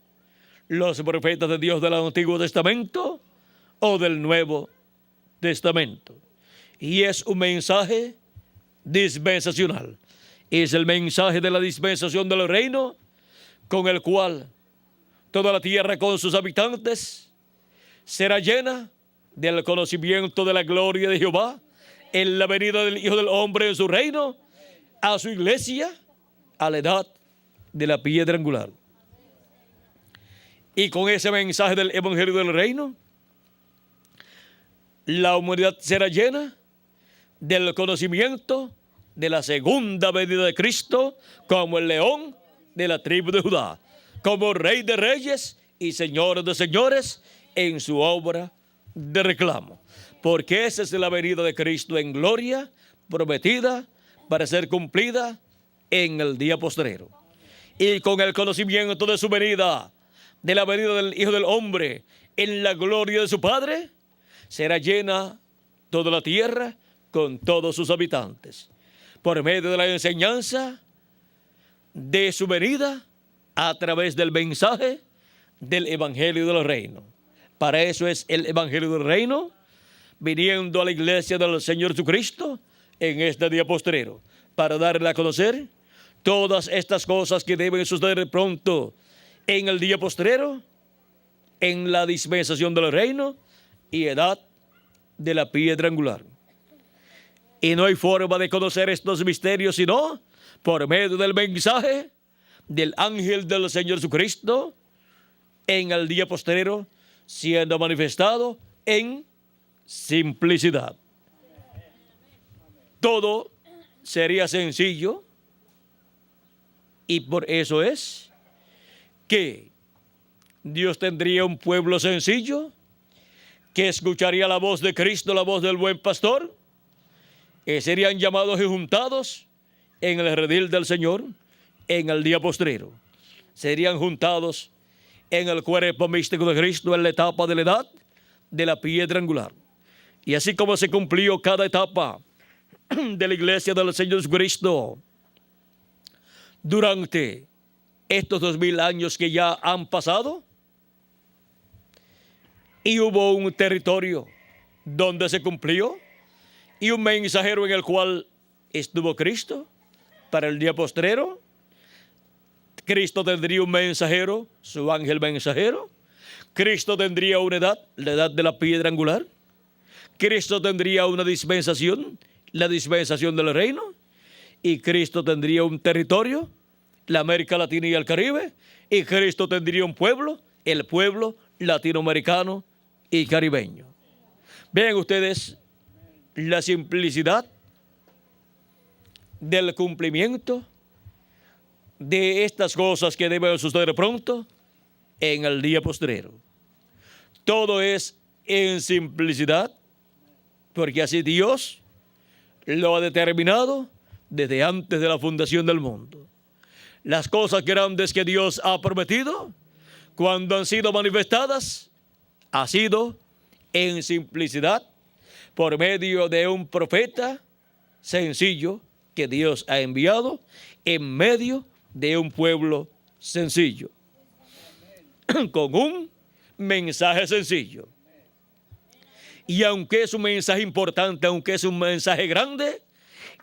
los profetas de Dios del Antiguo Testamento o del Nuevo Testamento. Y es un mensaje dispensacional. Es el mensaje de la dispensación del reino, con el cual toda la tierra con sus habitantes será llena del conocimiento de la gloria de Jehová en la venida del Hijo del Hombre en su reino, a su iglesia, a la edad de la piedra angular. Y con ese mensaje del evangelio del reino, la humanidad será llena del conocimiento de la segunda venida de Cristo como el león de la tribu de Judá, como rey de reyes y señor de señores en su obra de reclamo. Porque esa es la venida de Cristo en gloria, prometida para ser cumplida en el día postrero. Y con el conocimiento de su venida, de la venida del Hijo del Hombre en la gloria de su Padre, será llena toda la tierra con todos sus habitantes, por medio de la enseñanza de su venida a través del mensaje del evangelio del reino. Para eso es el evangelio del reino, viniendo a la iglesia del Señor Jesucristo en este día postrero, para darle a conocer todas estas cosas que deben suceder pronto en el día postrero, en la dispensación del reino y edad de la piedra angular. Y no hay forma de conocer estos misterios sino por medio del mensaje del ángel del Señor Jesucristo en el día postrero, siendo manifestado en simplicidad. Todo sería sencillo, y por eso es que Dios tendría un pueblo sencillo que escucharía la voz de Cristo, la voz del buen pastor, que serían llamados y juntados en el redil del Señor en el día postrero. Serían juntados en el cuerpo místico de Cristo en la etapa de la edad de la piedra angular. Y así como se cumplió cada etapa de la iglesia del Señor Jesucristo durante estos 2000 años que ya han pasado, y hubo un territorio donde se cumplió y un mensajero en el cual estuvo Cristo para el día postrero. Cristo tendría un mensajero, su ángel mensajero. Cristo tendría una edad, la edad de la piedra angular. Cristo tendría una dispensación, la dispensación del reino. Y Cristo tendría un territorio, la América Latina y el Caribe. Y Cristo tendría un pueblo, el pueblo latinoamericano y caribeño. Vean ustedes la simplicidad del cumplimiento de estas cosas que deben suceder pronto en el día postrero. Todo es en simplicidad, porque así Dios lo ha determinado desde antes de la fundación del mundo. Las cosas grandes que Dios ha prometido, cuando han sido manifestadas, ha sido en simplicidad por medio de un profeta sencillo que Dios ha enviado en medio de un pueblo sencillo, con un mensaje sencillo. Y aunque es un mensaje importante, aunque es un mensaje grande,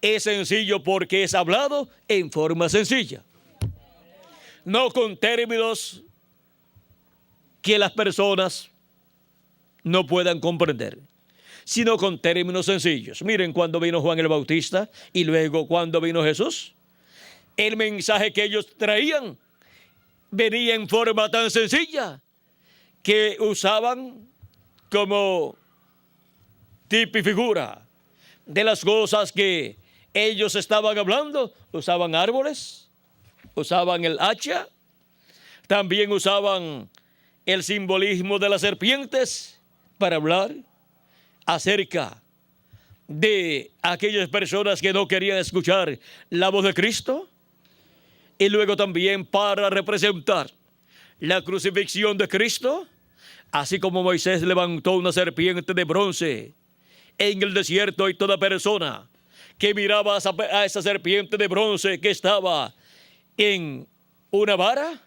es sencillo porque es hablado en forma sencilla, no con términos que las personas no puedan comprender, sino con términos sencillos. Miren, cuando vino Juan el Bautista y luego cuando vino Jesús, el mensaje que ellos traían venía en forma tan sencilla que usaban como tipo y figura de las cosas que ellos estaban hablando. Usaban árboles, usaban el hacha, también usaban el simbolismo de las serpientes para hablar acerca de aquellas personas que no querían escuchar la voz de Cristo, y luego también para representar la crucifixión de Cristo, así como Moisés levantó una serpiente de bronce en el desierto, y toda persona que miraba a esa serpiente de bronce que estaba en una vara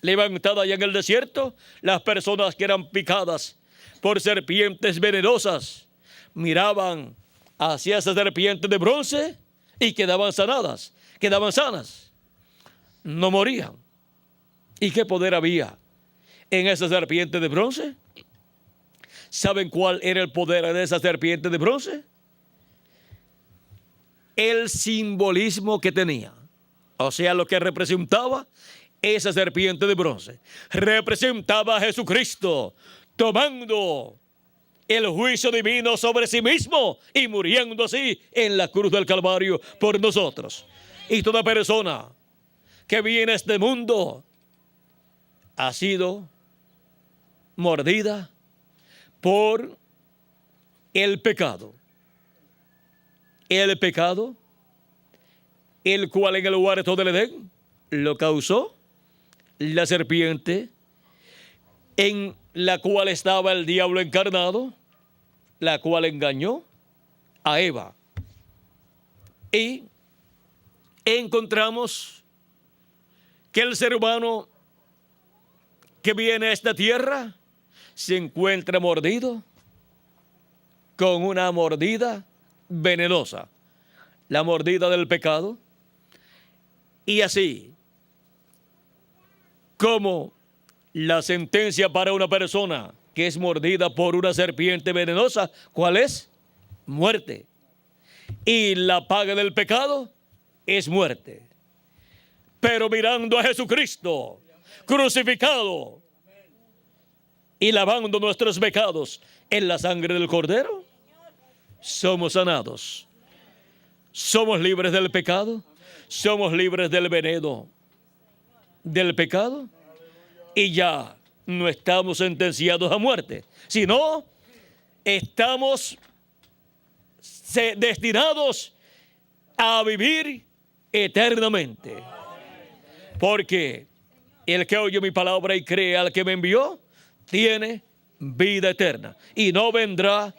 levantada allá en el desierto, las personas que eran picadas por serpientes venenosas miraban hacia esa serpiente de bronce y quedaban sanadas, quedaban sanas, no morían. ¿Y qué poder había en esa serpiente de bronce? ¿Saben cuál era el poder de esa serpiente de bronce? El simbolismo que tenía, o sea, lo que representaba esa serpiente de bronce. Representaba a Jesucristo tomando el juicio divino sobre sí mismo y muriendo así en la cruz del Calvario por nosotros. Y toda persona que viene a este mundo ha sido mordida por el pecado. El pecado, el cual en el huerto del Edén lo causó la serpiente, en la cual estaba el diablo encarnado, la cual engañó a Eva. Y encontramos que el ser humano que viene a esta tierra se encuentra mordido con una mordida venenosa, la mordida del pecado. Y así como la sentencia para una persona que es mordida por una serpiente venenosa, ¿cuál es? Muerte. Y la paga del pecado es muerte. Pero mirando a Jesucristo crucificado y lavando nuestros pecados en la sangre del Cordero, somos sanados. Somos libres del pecado, somos libres del veneno del pecado, y ya no estamos sentenciados a muerte, sino estamos destinados a vivir eternamente. Porque el que oye mi palabra y cree al que me envió, tiene vida eterna. Y no vendrá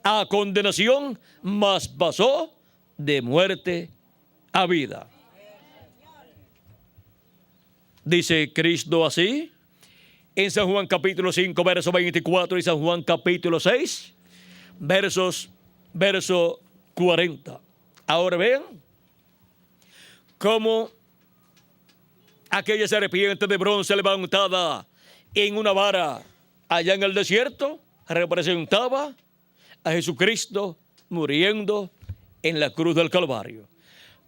a condenación, mas pasó de muerte a vida. Dice Cristo así en San Juan capítulo 5, verso 24 y San Juan capítulo 6, verso 40. Ahora vean cómo aquella serpiente de bronce levantada en una vara allá en el desierto representaba a Jesucristo muriendo en la cruz del Calvario.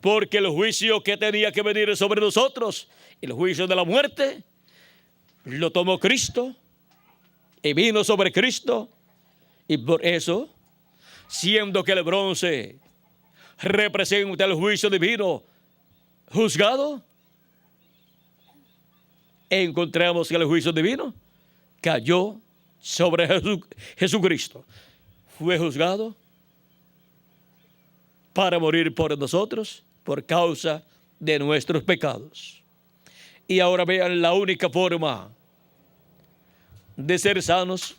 Porque el juicio que tenía que venir sobre nosotros, el juicio de la muerte, lo tomó Cristo y vino sobre Cristo. Y por eso, siendo que el bronce representa el juicio divino juzgado, encontramos que el juicio divino cayó sobre Jesucristo. Fue juzgado para morir por nosotros por causa de nuestros pecados. Y ahora vean la única forma de ser sanos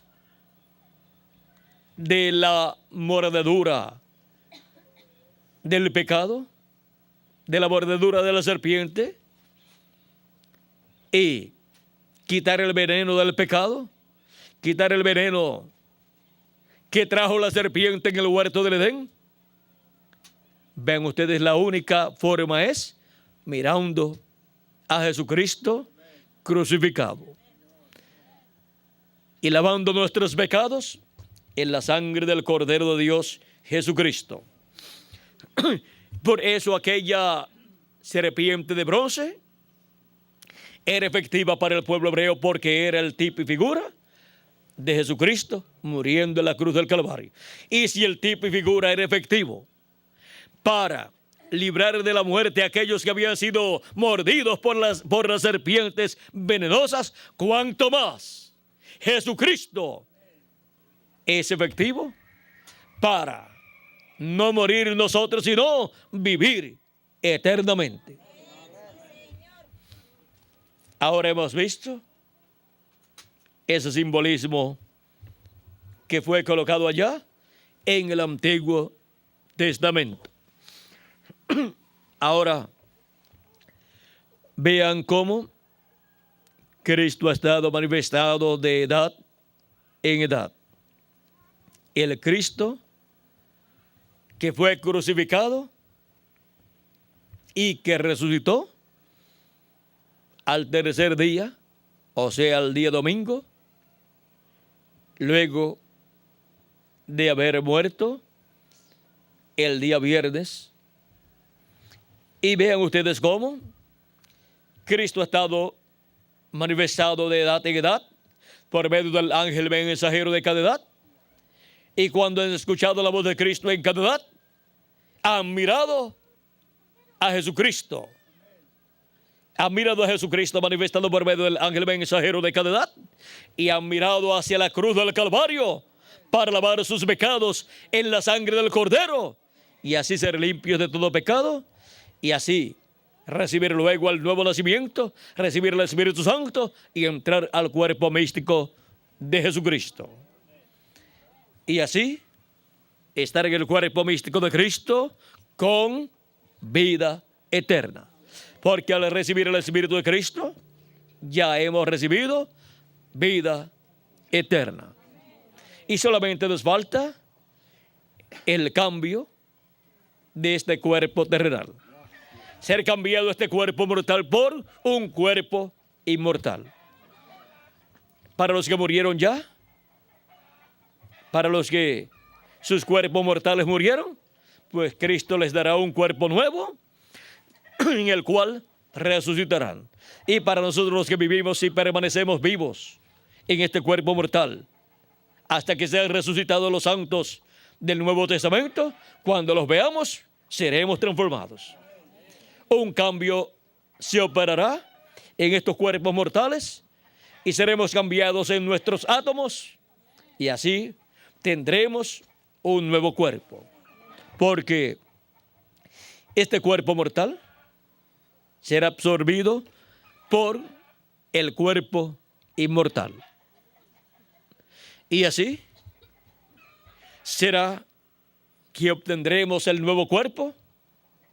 de la mordedura del pecado, de la mordedura de la serpiente, y quitar el veneno del pecado, quitar el veneno que trajo la serpiente en el huerto del Edén. Vean ustedes, la única forma es mirando a Jesucristo crucificado y lavando nuestros pecados en la sangre del Cordero de Dios, Jesucristo. Por eso aquella serpiente de bronce era efectiva para el pueblo hebreo, porque era el tipo y figura de Jesucristo muriendo en la cruz del Calvario. Y si el tipo y figura era efectivo para librar de la muerte a aquellos que habían sido mordidos por las serpientes venenosas, ¿cuánto más Jesucristo es efectivo para no morir nosotros, sino vivir eternamente? Ahora hemos visto ese simbolismo que fue colocado allá en el Antiguo Testamento. Ahora vean cómo Cristo ha estado manifestado de edad en edad. El Cristo que fue crucificado y que resucitó al tercer día, o sea, al día domingo, luego de haber muerto el día viernes. Y vean ustedes cómo Cristo ha estado manifestado de edad en edad por medio del ángel mensajero de cada edad. Y cuando han escuchado la voz de Cristo en cada edad, han mirado a Jesucristo. Han mirado a Jesucristo manifestado por medio del ángel mensajero de cada edad, y han mirado hacia la cruz del Calvario para lavar sus pecados en la sangre del Cordero, y así ser limpios de todo pecado, y así recibir luego el nuevo nacimiento, recibir el Espíritu Santo y entrar al cuerpo místico de Jesucristo. Y así estar en el cuerpo místico de Cristo con vida eterna. Porque al recibir el Espíritu de Cristo, ya hemos recibido vida eterna. Y solamente nos falta el cambio de este cuerpo terrenal. Ser cambiado este cuerpo mortal por un cuerpo inmortal. Para los que murieron ya, para los que sus cuerpos mortales murieron, pues Cristo les dará un cuerpo nuevo en el cual resucitarán. Y para nosotros los que vivimos y permanecemos vivos en este cuerpo mortal, hasta que sean resucitados los santos del Nuevo Testamento, cuando los veamos, seremos transformados. Un cambio se operará en estos cuerpos mortales y seremos cambiados en nuestros átomos, y así tendremos un nuevo cuerpo. Porque este cuerpo mortal será absorbido por el cuerpo inmortal. Y así será que obtendremos el nuevo cuerpo.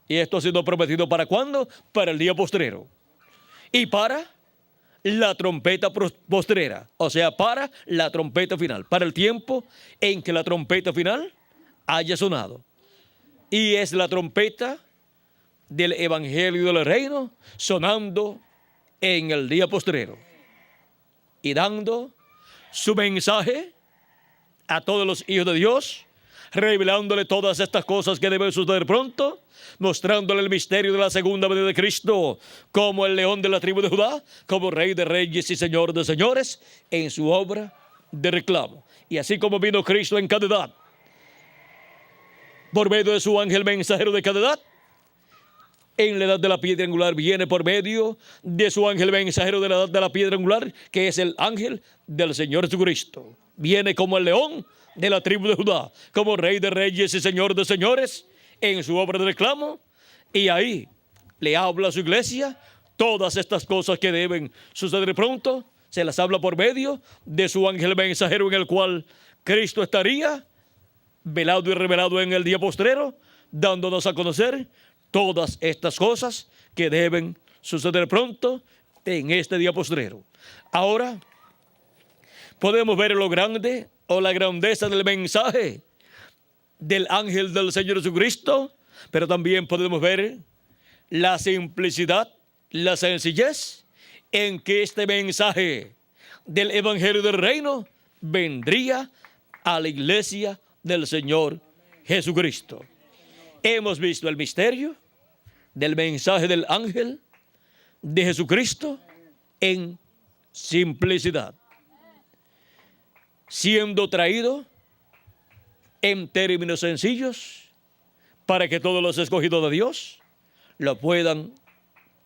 Y esto ha sido prometido ¿para cuándo? Para el día postrero. Y para la trompeta postrera. O sea, para la trompeta final. Para el tiempo en que la trompeta final haya sonado. Y es la trompeta del Evangelio del Reino sonando en el día postrero. Y dando su mensaje a todos los hijos de Dios, revelándole todas estas cosas que deben suceder pronto, mostrándole el misterio de la segunda venida de Cristo como el león de la tribu de Judá, como rey de reyes y señor de señores, en su obra de reclamo. Y así como vino Cristo en cada edad, por medio de su ángel mensajero de cada edad, en la edad de la piedra angular viene por medio de su ángel mensajero de la edad de la piedra angular, que es el ángel del Señor Jesucristo. Viene como el león de la tribu de Judá, como rey de reyes y señor de señores, en su obra de reclamo. Y ahí le habla a su iglesia todas estas cosas que deben suceder pronto. Se las habla por medio de su ángel mensajero, en el cual Cristo estaría velado y revelado en el día postrero, dándonos a conocer todas estas cosas que deben suceder pronto en este día postrero. Ahora podemos ver lo grande o la grandeza del mensaje del ángel del Señor Jesucristo, pero también podemos ver la simplicidad, la sencillez en que este mensaje del Evangelio del Reino vendría a la iglesia del Señor Jesucristo. Hemos visto el misterio del mensaje del ángel de Jesucristo en simplicidad, siendo traído en términos sencillos para que todos los escogidos de Dios lo puedan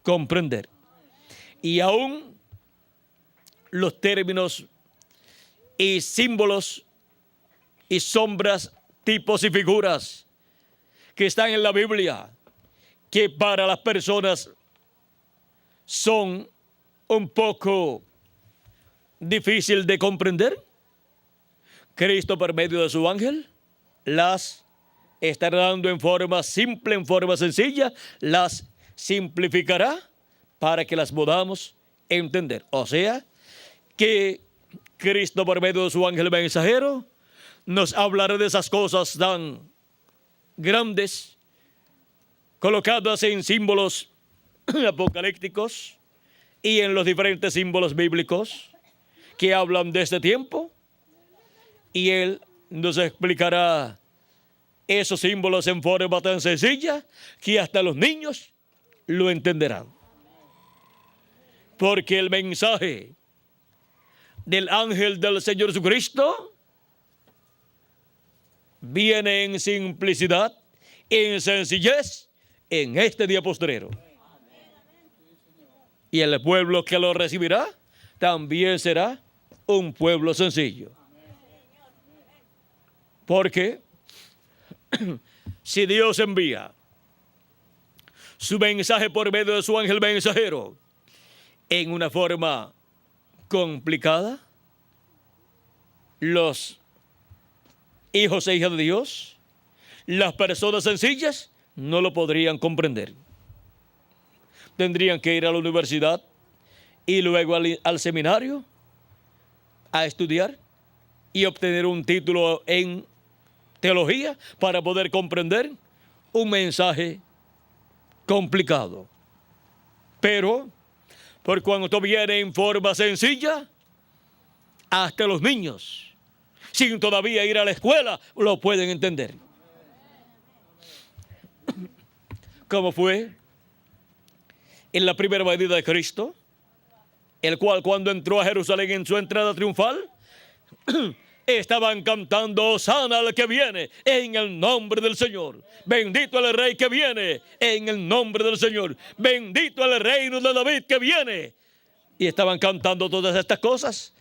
comprender. Y aún los términos y símbolos y sombras, tipos y figuras que están en la Biblia, que para las personas son un poco difícil de comprender, Cristo, por medio de su ángel, las estará dando en forma simple, en forma sencilla, las simplificará para que las podamos entender. O sea, que Cristo, por medio de su ángel mensajero, nos hablará de esas cosas tan grandes, colocadas en símbolos apocalípticos y en los diferentes símbolos bíblicos que hablan de este tiempo. Y Él nos explicará esos símbolos en forma tan sencilla que hasta los niños lo entenderán. Porque el mensaje del ángel del Señor Jesucristo viene en simplicidad, en sencillez, en este día postrero. Y el pueblo que lo recibirá también será un pueblo sencillo. Porque si Dios envía su mensaje por medio de su ángel mensajero en una forma complicada, los hijos e hijas de Dios, las personas sencillas, no lo podrían comprender. Tendrían que ir a la universidad y luego al seminario a estudiar y obtener un título en teología para poder comprender un mensaje complicado. Pero, por cuanto viene en forma sencilla, hasta los niños, sin todavía ir a la escuela, lo pueden entender. Como fue en la primera venida de Cristo, el cual cuando entró a Jerusalén en su entrada triunfal, estaban cantando: Hosana al que viene en el nombre del Señor. Bendito el Rey que viene en el nombre del Señor. Bendito el reino de David que viene. Y estaban cantando todas estas cosas.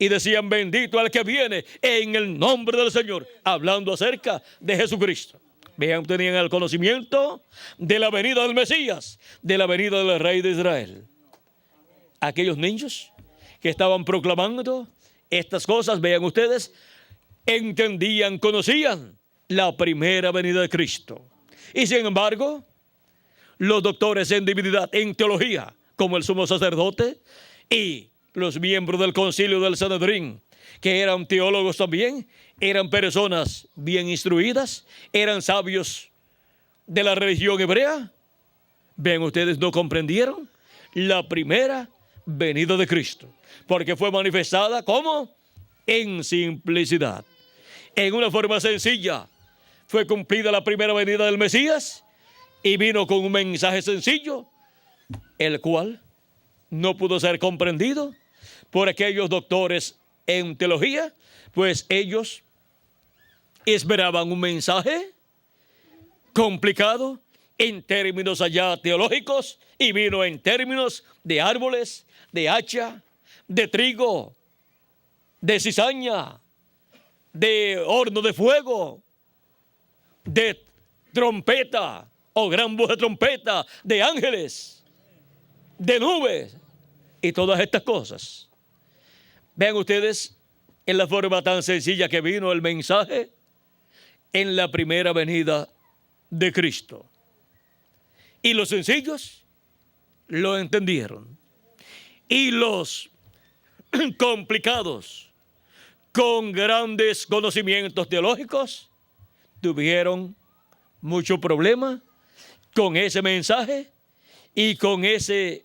Y decían: bendito el que viene en el nombre del Señor. Hablando acerca de Jesucristo. Vean, tenían el conocimiento de la venida del Mesías, de la venida del Rey de Israel. Aquellos niños que estaban proclamando estas cosas, vean ustedes, entendían, conocían la primera venida de Cristo. Y sin embargo, los doctores en divinidad, en teología, como el sumo sacerdote y los miembros del concilio del Sanedrín, que eran teólogos también, eran personas bien instruidas, eran sabios de la religión hebrea. Ven ustedes, no comprendieron la primera venida de Cristo, porque fue manifestada como en simplicidad, en una forma sencilla. Fue cumplida la primera venida del Mesías y vino con un mensaje sencillo, el cual no pudo ser comprendido por aquellos doctores en teología, pues ellos esperaban un mensaje complicado en términos allá teológicos y vino en términos de árboles, de hacha, de trigo, de cizaña, de horno de fuego, de trompeta o gran voz de trompeta, de ángeles, de nubes y todas estas cosas. Vean ustedes en la forma tan sencilla que vino el mensaje en la primera venida de Cristo. Y los sencillos lo entendieron. Y los complicados, con grandes conocimientos teológicos, tuvieron mucho problema con ese mensaje y con ese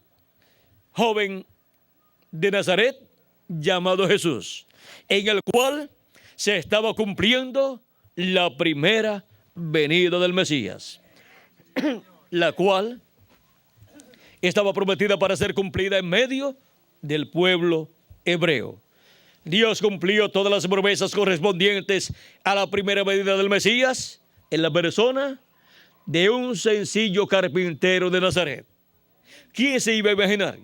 joven de Nazaret llamado Jesús, en el cual se estaba cumpliendo la primera venida del Mesías, la cual estaba prometida para ser cumplida en medio del pueblo hebreo. Dios cumplió todas las promesas correspondientes a la primera venida del Mesías en la persona de un sencillo carpintero de Nazaret. ¿Quién se iba a imaginar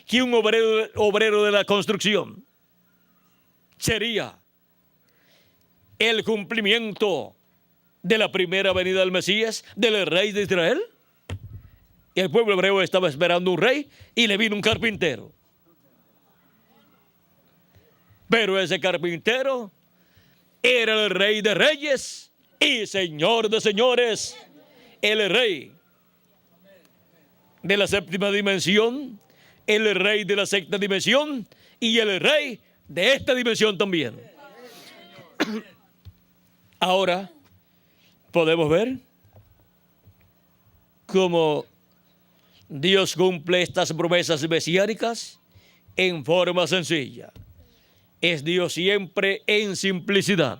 que un obrero de la construcción sería el cumplimiento de la primera venida del Mesías, del rey de Israel? Y el pueblo hebreo estaba esperando un rey y le vino un carpintero. Pero ese carpintero era el rey de reyes y señor de señores, el rey de la séptima dimensión, el rey de la sexta dimensión y el rey de esta dimensión también. Ahora podemos ver cómo Dios cumple estas promesas mesiánicas en forma sencilla. Es Dios siempre en simplicidad.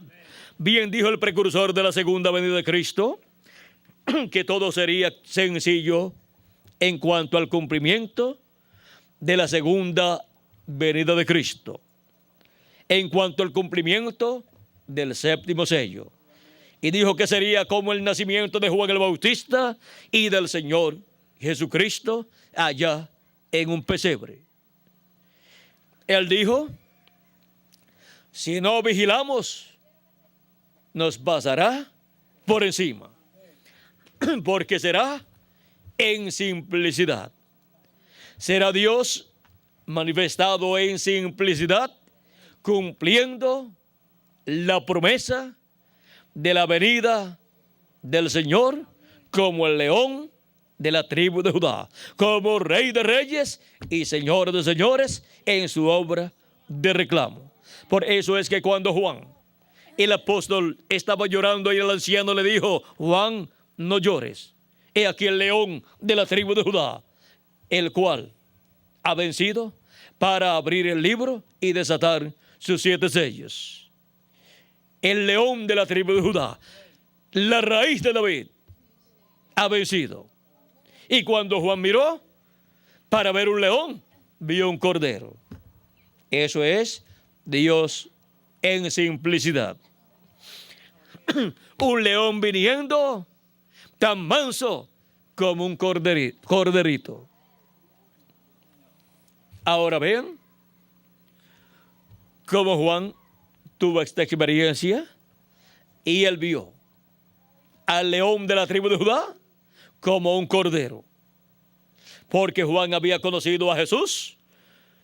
Bien dijo el precursor de la segunda venida de Cristo, que todo sería sencillo en cuanto al cumplimiento de la segunda venida de Cristo, en cuanto al cumplimiento del séptimo sello. Y dijo que sería como el nacimiento de Juan el Bautista y del Señor Jesucristo allá en un pesebre. Él dijo: si no vigilamos, nos pasará por encima, porque será en simplicidad. Será Dios manifestado en simplicidad, cumpliendo la promesa de la venida del Señor como el león de la tribu de Judá, como rey de reyes y señor de señores en su obra de reclamo. Por eso es que cuando Juan, el apóstol, estaba llorando y el anciano le dijo: Juan, no llores. He aquí el león de la tribu de Judá, el cual ha vencido para abrir el libro y desatar sus 7 sellos. El león de la tribu de Judá, la raíz de David, ha vencido. Y cuando Juan miró para ver un león, vio un cordero. Eso es Dios en simplicidad. Un león viniendo tan manso como un corderito. Ahora vean cómo Juan tuvo esta experiencia y él vio al león de la tribu de Judá como un cordero. Porque Juan había conocido a Jesús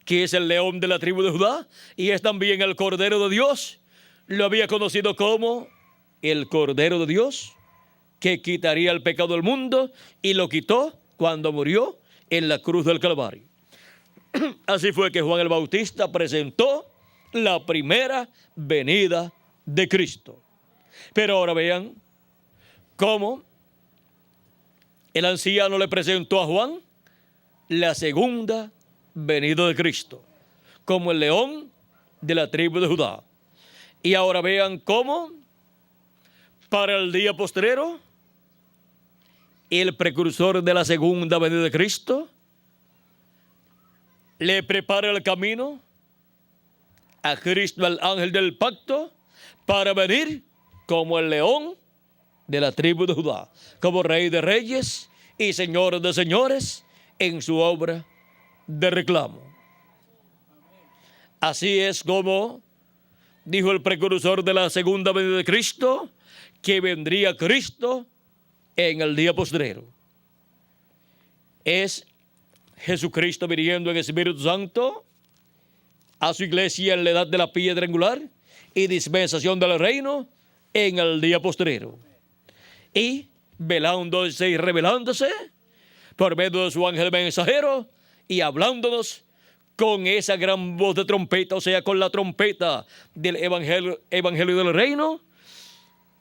que es el león de la tribu de Judá, y es también el Cordero de Dios. Lo había conocido como el Cordero de Dios, que quitaría el pecado del mundo, y lo quitó cuando murió en la cruz del Calvario. Así fue que Juan el Bautista presentó la primera venida de Cristo. Pero ahora vean cómo el anciano le presentó a Juan la segunda venida de Cristo, como el león de la tribu de Judá. Y ahora vean cómo para el día postrero, el precursor de la segunda venida de Cristo le prepara el camino a Cristo, al ángel del pacto, para venir como el león de la tribu de Judá, como rey de reyes y señor de señores en su obra de reclamo. Así es como dijo el precursor de la segunda venida de Cristo, que vendría Cristo en el día postrero. Es Jesucristo viniendo en Espíritu Santo a su iglesia en la edad de la piedra angular y dispensación del reino en el día postrero. Y velándose y revelándose por medio de su ángel mensajero y hablándonos con esa gran voz de trompeta, o sea, con la trompeta del evangelio del reino,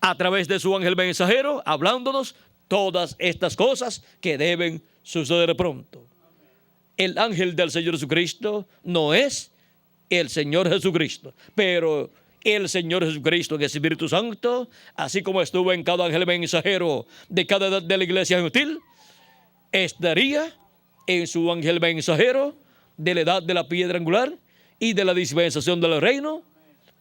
a través de su ángel mensajero, hablándonos todas estas cosas que deben suceder pronto. El ángel del Señor Jesucristo no es el Señor Jesucristo, pero el Señor Jesucristo, en el Espíritu Santo, así como estuvo en cada ángel mensajero de cada edad de la iglesia gentil, estaría en su ángel mensajero de la edad de la piedra angular y de la dispensación del reino,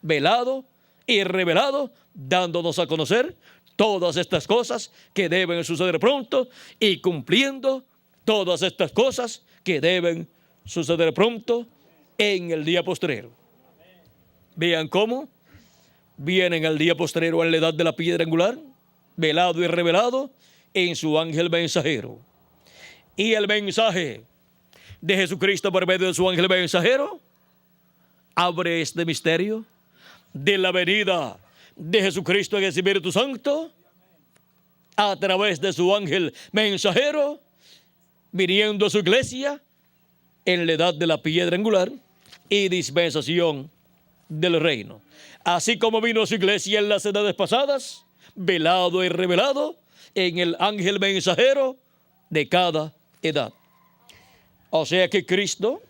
velado y revelado, dándonos a conocer todas estas cosas que deben suceder pronto y cumpliendo todas estas cosas que deben suceder pronto en el día postrero. Vean cómo viene en el día postrero en la edad de la piedra angular, velado y revelado en su ángel mensajero. Y el mensaje de Jesucristo por medio de su ángel mensajero abre este misterio de la venida de Jesucristo en el Espíritu Santo a través de su ángel mensajero viniendo a su iglesia en la edad de la piedra angular y dispensación del reino. Así como vino a su iglesia en las edades pasadas, velado y revelado en el ángel mensajero de cada edad. O sea que Cristo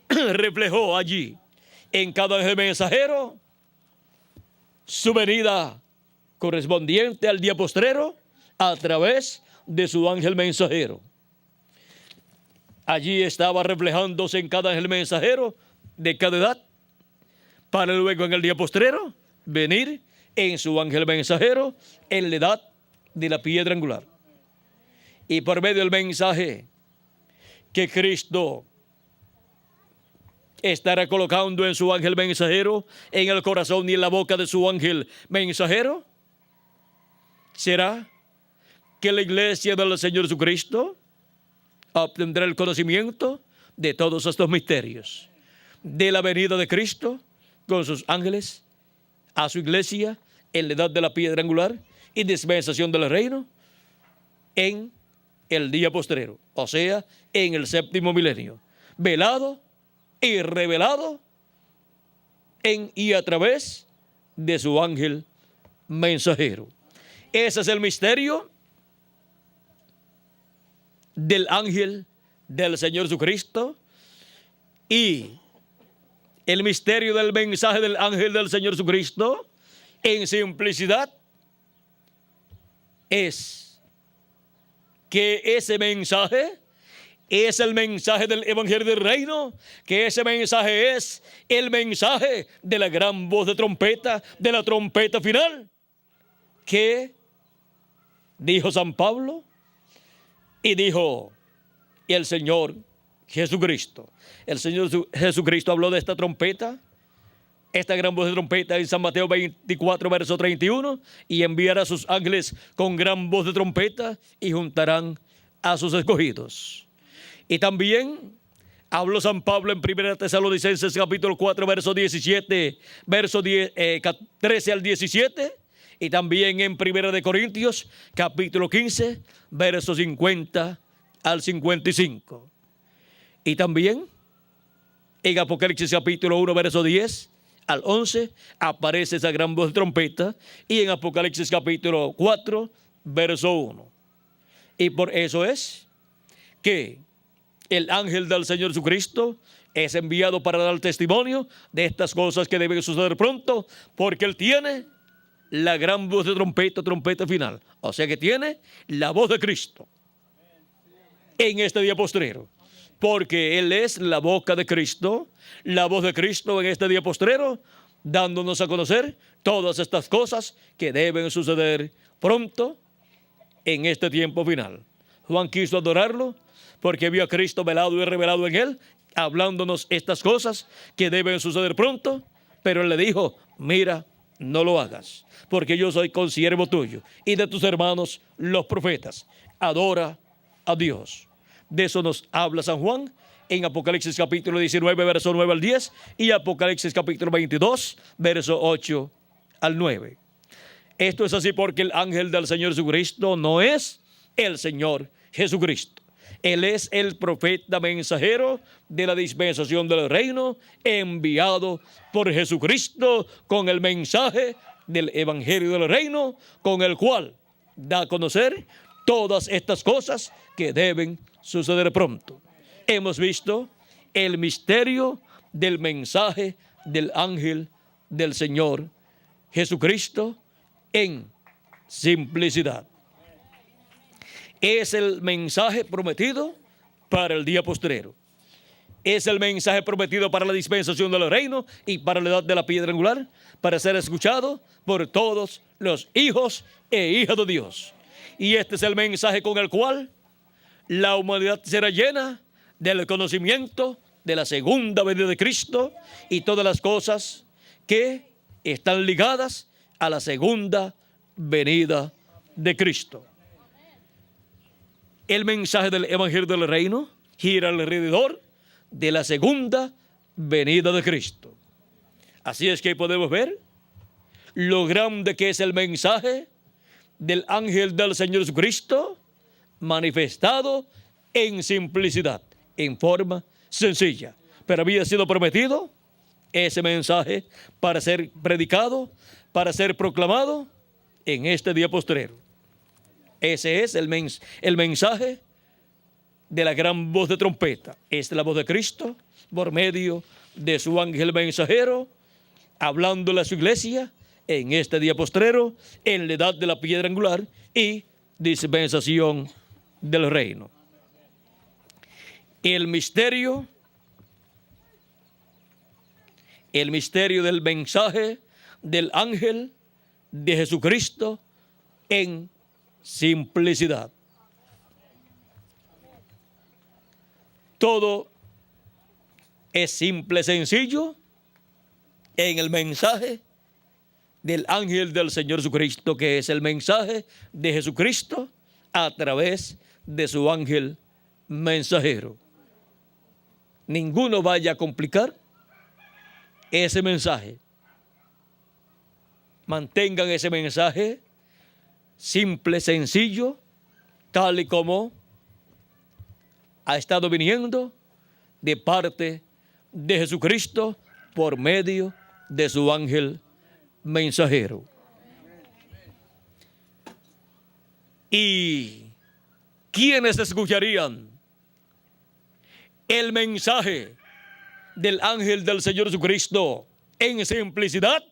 reflejó allí en cada ángel mensajero su venida correspondiente al día postrero a través de su ángel mensajero. Allí estaba reflejándose en cada ángel mensajero de cada edad, para luego en el día postrero venir en su ángel mensajero en la edad de la piedra angular. Y por medio del mensaje que Cristo estará colocando en su ángel mensajero, en el corazón y en la boca de su ángel mensajero, será que la iglesia del Señor Jesucristo obtendrá el conocimiento de todos estos misterios, de la venida de Cristo con sus ángeles a su iglesia en la edad de la piedra angular y dispensación del reino en el día postrero, o sea, en el séptimo milenio, velado y revelado en y a través de su ángel mensajero. Ese es el misterio del ángel del Señor Jesucristo y el misterio del mensaje del ángel del Señor Jesucristo en simplicidad es que ese mensaje es el mensaje del evangelio del reino, que ese mensaje es el mensaje de la gran voz de trompeta, de la trompeta final, que dijo San Pablo y dijo el Señor Jesucristo. El Señor Jesucristo habló de esta trompeta, esta gran voz de trompeta en San Mateo 24, verso 31, y enviará a sus ángeles con gran voz de trompeta y juntarán a sus escogidos. Y también Habló San Pablo en 1 Tesalonicenses capítulo 4, verso 17, verso 13 al 17, y también en 1 de Corintios capítulo 15, verso 50 al 55. Y también en Apocalipsis capítulo 1, verso 10 al 11, aparece esa gran voz de trompeta, y en Apocalipsis capítulo 4, verso 1. Y por eso es que el ángel del Señor Jesucristo es enviado para dar testimonio de estas cosas que deben suceder pronto, porque Él tiene la gran voz de trompeta, trompeta final. O sea que tiene la voz de Cristo en este día postrero, porque Él es la boca de Cristo, la voz de Cristo en este día postrero, dándonos a conocer todas estas cosas que deben suceder pronto en este tiempo final. Juan quiso adorarlo porque vio a Cristo velado y revelado en él, hablándonos estas cosas que deben suceder pronto, pero Él le dijo: mira, no lo hagas, porque yo soy consiervo tuyo y de tus hermanos los profetas. Adora a Dios. De eso nos habla San Juan en Apocalipsis capítulo 19, verso 9 al 10, y Apocalipsis capítulo 22, verso 8 al 9. Esto es así porque el ángel del Señor Jesucristo no es el Señor Jesucristo. Él es el profeta mensajero de la dispensación del reino, enviado por Jesucristo con el mensaje del evangelio del reino, con el cual da a conocer todas estas cosas que deben suceder pronto. Hemos visto el misterio del mensaje del ángel del Señor Jesucristo en simplicidad. Es el mensaje prometido para el día postrero. Es el mensaje prometido para la dispensación del reino y para la edad de la piedra angular, para ser escuchado por todos los hijos e hijas de Dios. Y este es el mensaje con el cual la humanidad será llena del conocimiento de la segunda venida de Cristo y todas las cosas que están ligadas a la segunda venida de Cristo. El mensaje del evangelio del reino gira alrededor de la segunda venida de Cristo. Así es que podemos ver lo grande que es el mensaje del ángel del Señor Jesucristo manifestado en simplicidad, en forma sencilla. Pero había sido prometido ese mensaje para ser predicado, para ser proclamado en este día postrero. Ese es el mensaje de la gran voz de trompeta. Es la voz de Cristo por medio de su ángel mensajero, hablándole a su iglesia en este día postrero, en la edad de la piedra angular y dispensación del reino. El misterio del mensaje del ángel de Jesucristo en simplicidad. Todo es simple, sencillo en el mensaje del ángel del Señor Jesucristo, que es el mensaje de Jesucristo a través de su ángel mensajero. Ninguno vaya a complicar ese mensaje. Mantengan ese mensaje simple, sencillo, tal y como ha estado viniendo de parte de Jesucristo por medio de su ángel mensajero. ¿Y quiénes escucharían el mensaje del ángel del Señor Jesucristo en simplicidad?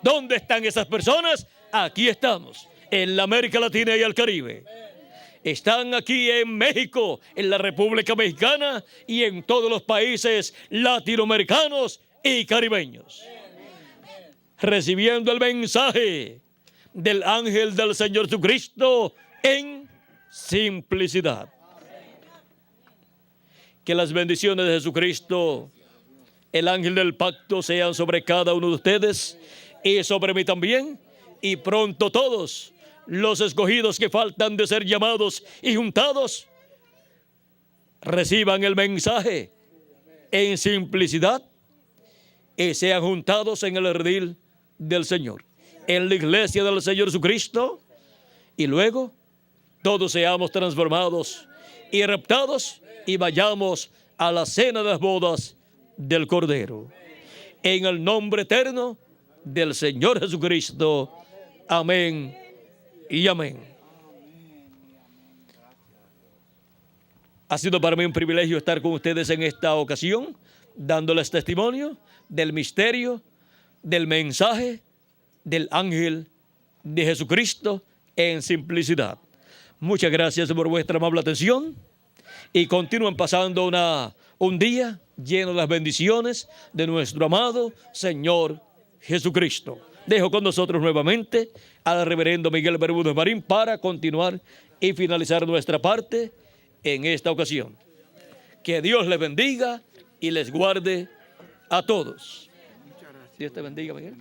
¿Dónde están esas personas? Aquí estamos, en la América Latina y el Caribe. Están aquí en México, en la República Mexicana y en todos los países latinoamericanos y caribeños, recibiendo el mensaje del ángel del Señor Jesucristo en simplicidad. Que las bendiciones de Jesucristo, el ángel del pacto, sean sobre cada uno de ustedes y sobre mí también, y pronto todos los escogidos que faltan de ser llamados y juntados reciban el mensaje en simplicidad y sean juntados en el redil del Señor, en la iglesia del Señor Jesucristo, y luego todos seamos transformados y raptados y vayamos a la cena de las bodas del Cordero. En el nombre eterno del Señor Jesucristo. Amén y amén. Ha sido para mí un privilegio estar con ustedes en esta ocasión, dándoles testimonio del misterio, del mensaje del ángel de Jesucristo en simplicidad. Muchas gracias por vuestra amable atención y continúen pasando un día lleno de las bendiciones de nuestro amado Señor Jesucristo. Dejo con nosotros nuevamente al reverendo Miguel Bermúdez Marín para continuar y finalizar nuestra parte en esta ocasión. Que Dios les bendiga y les guarde a todos. Dios te bendiga, Miguel.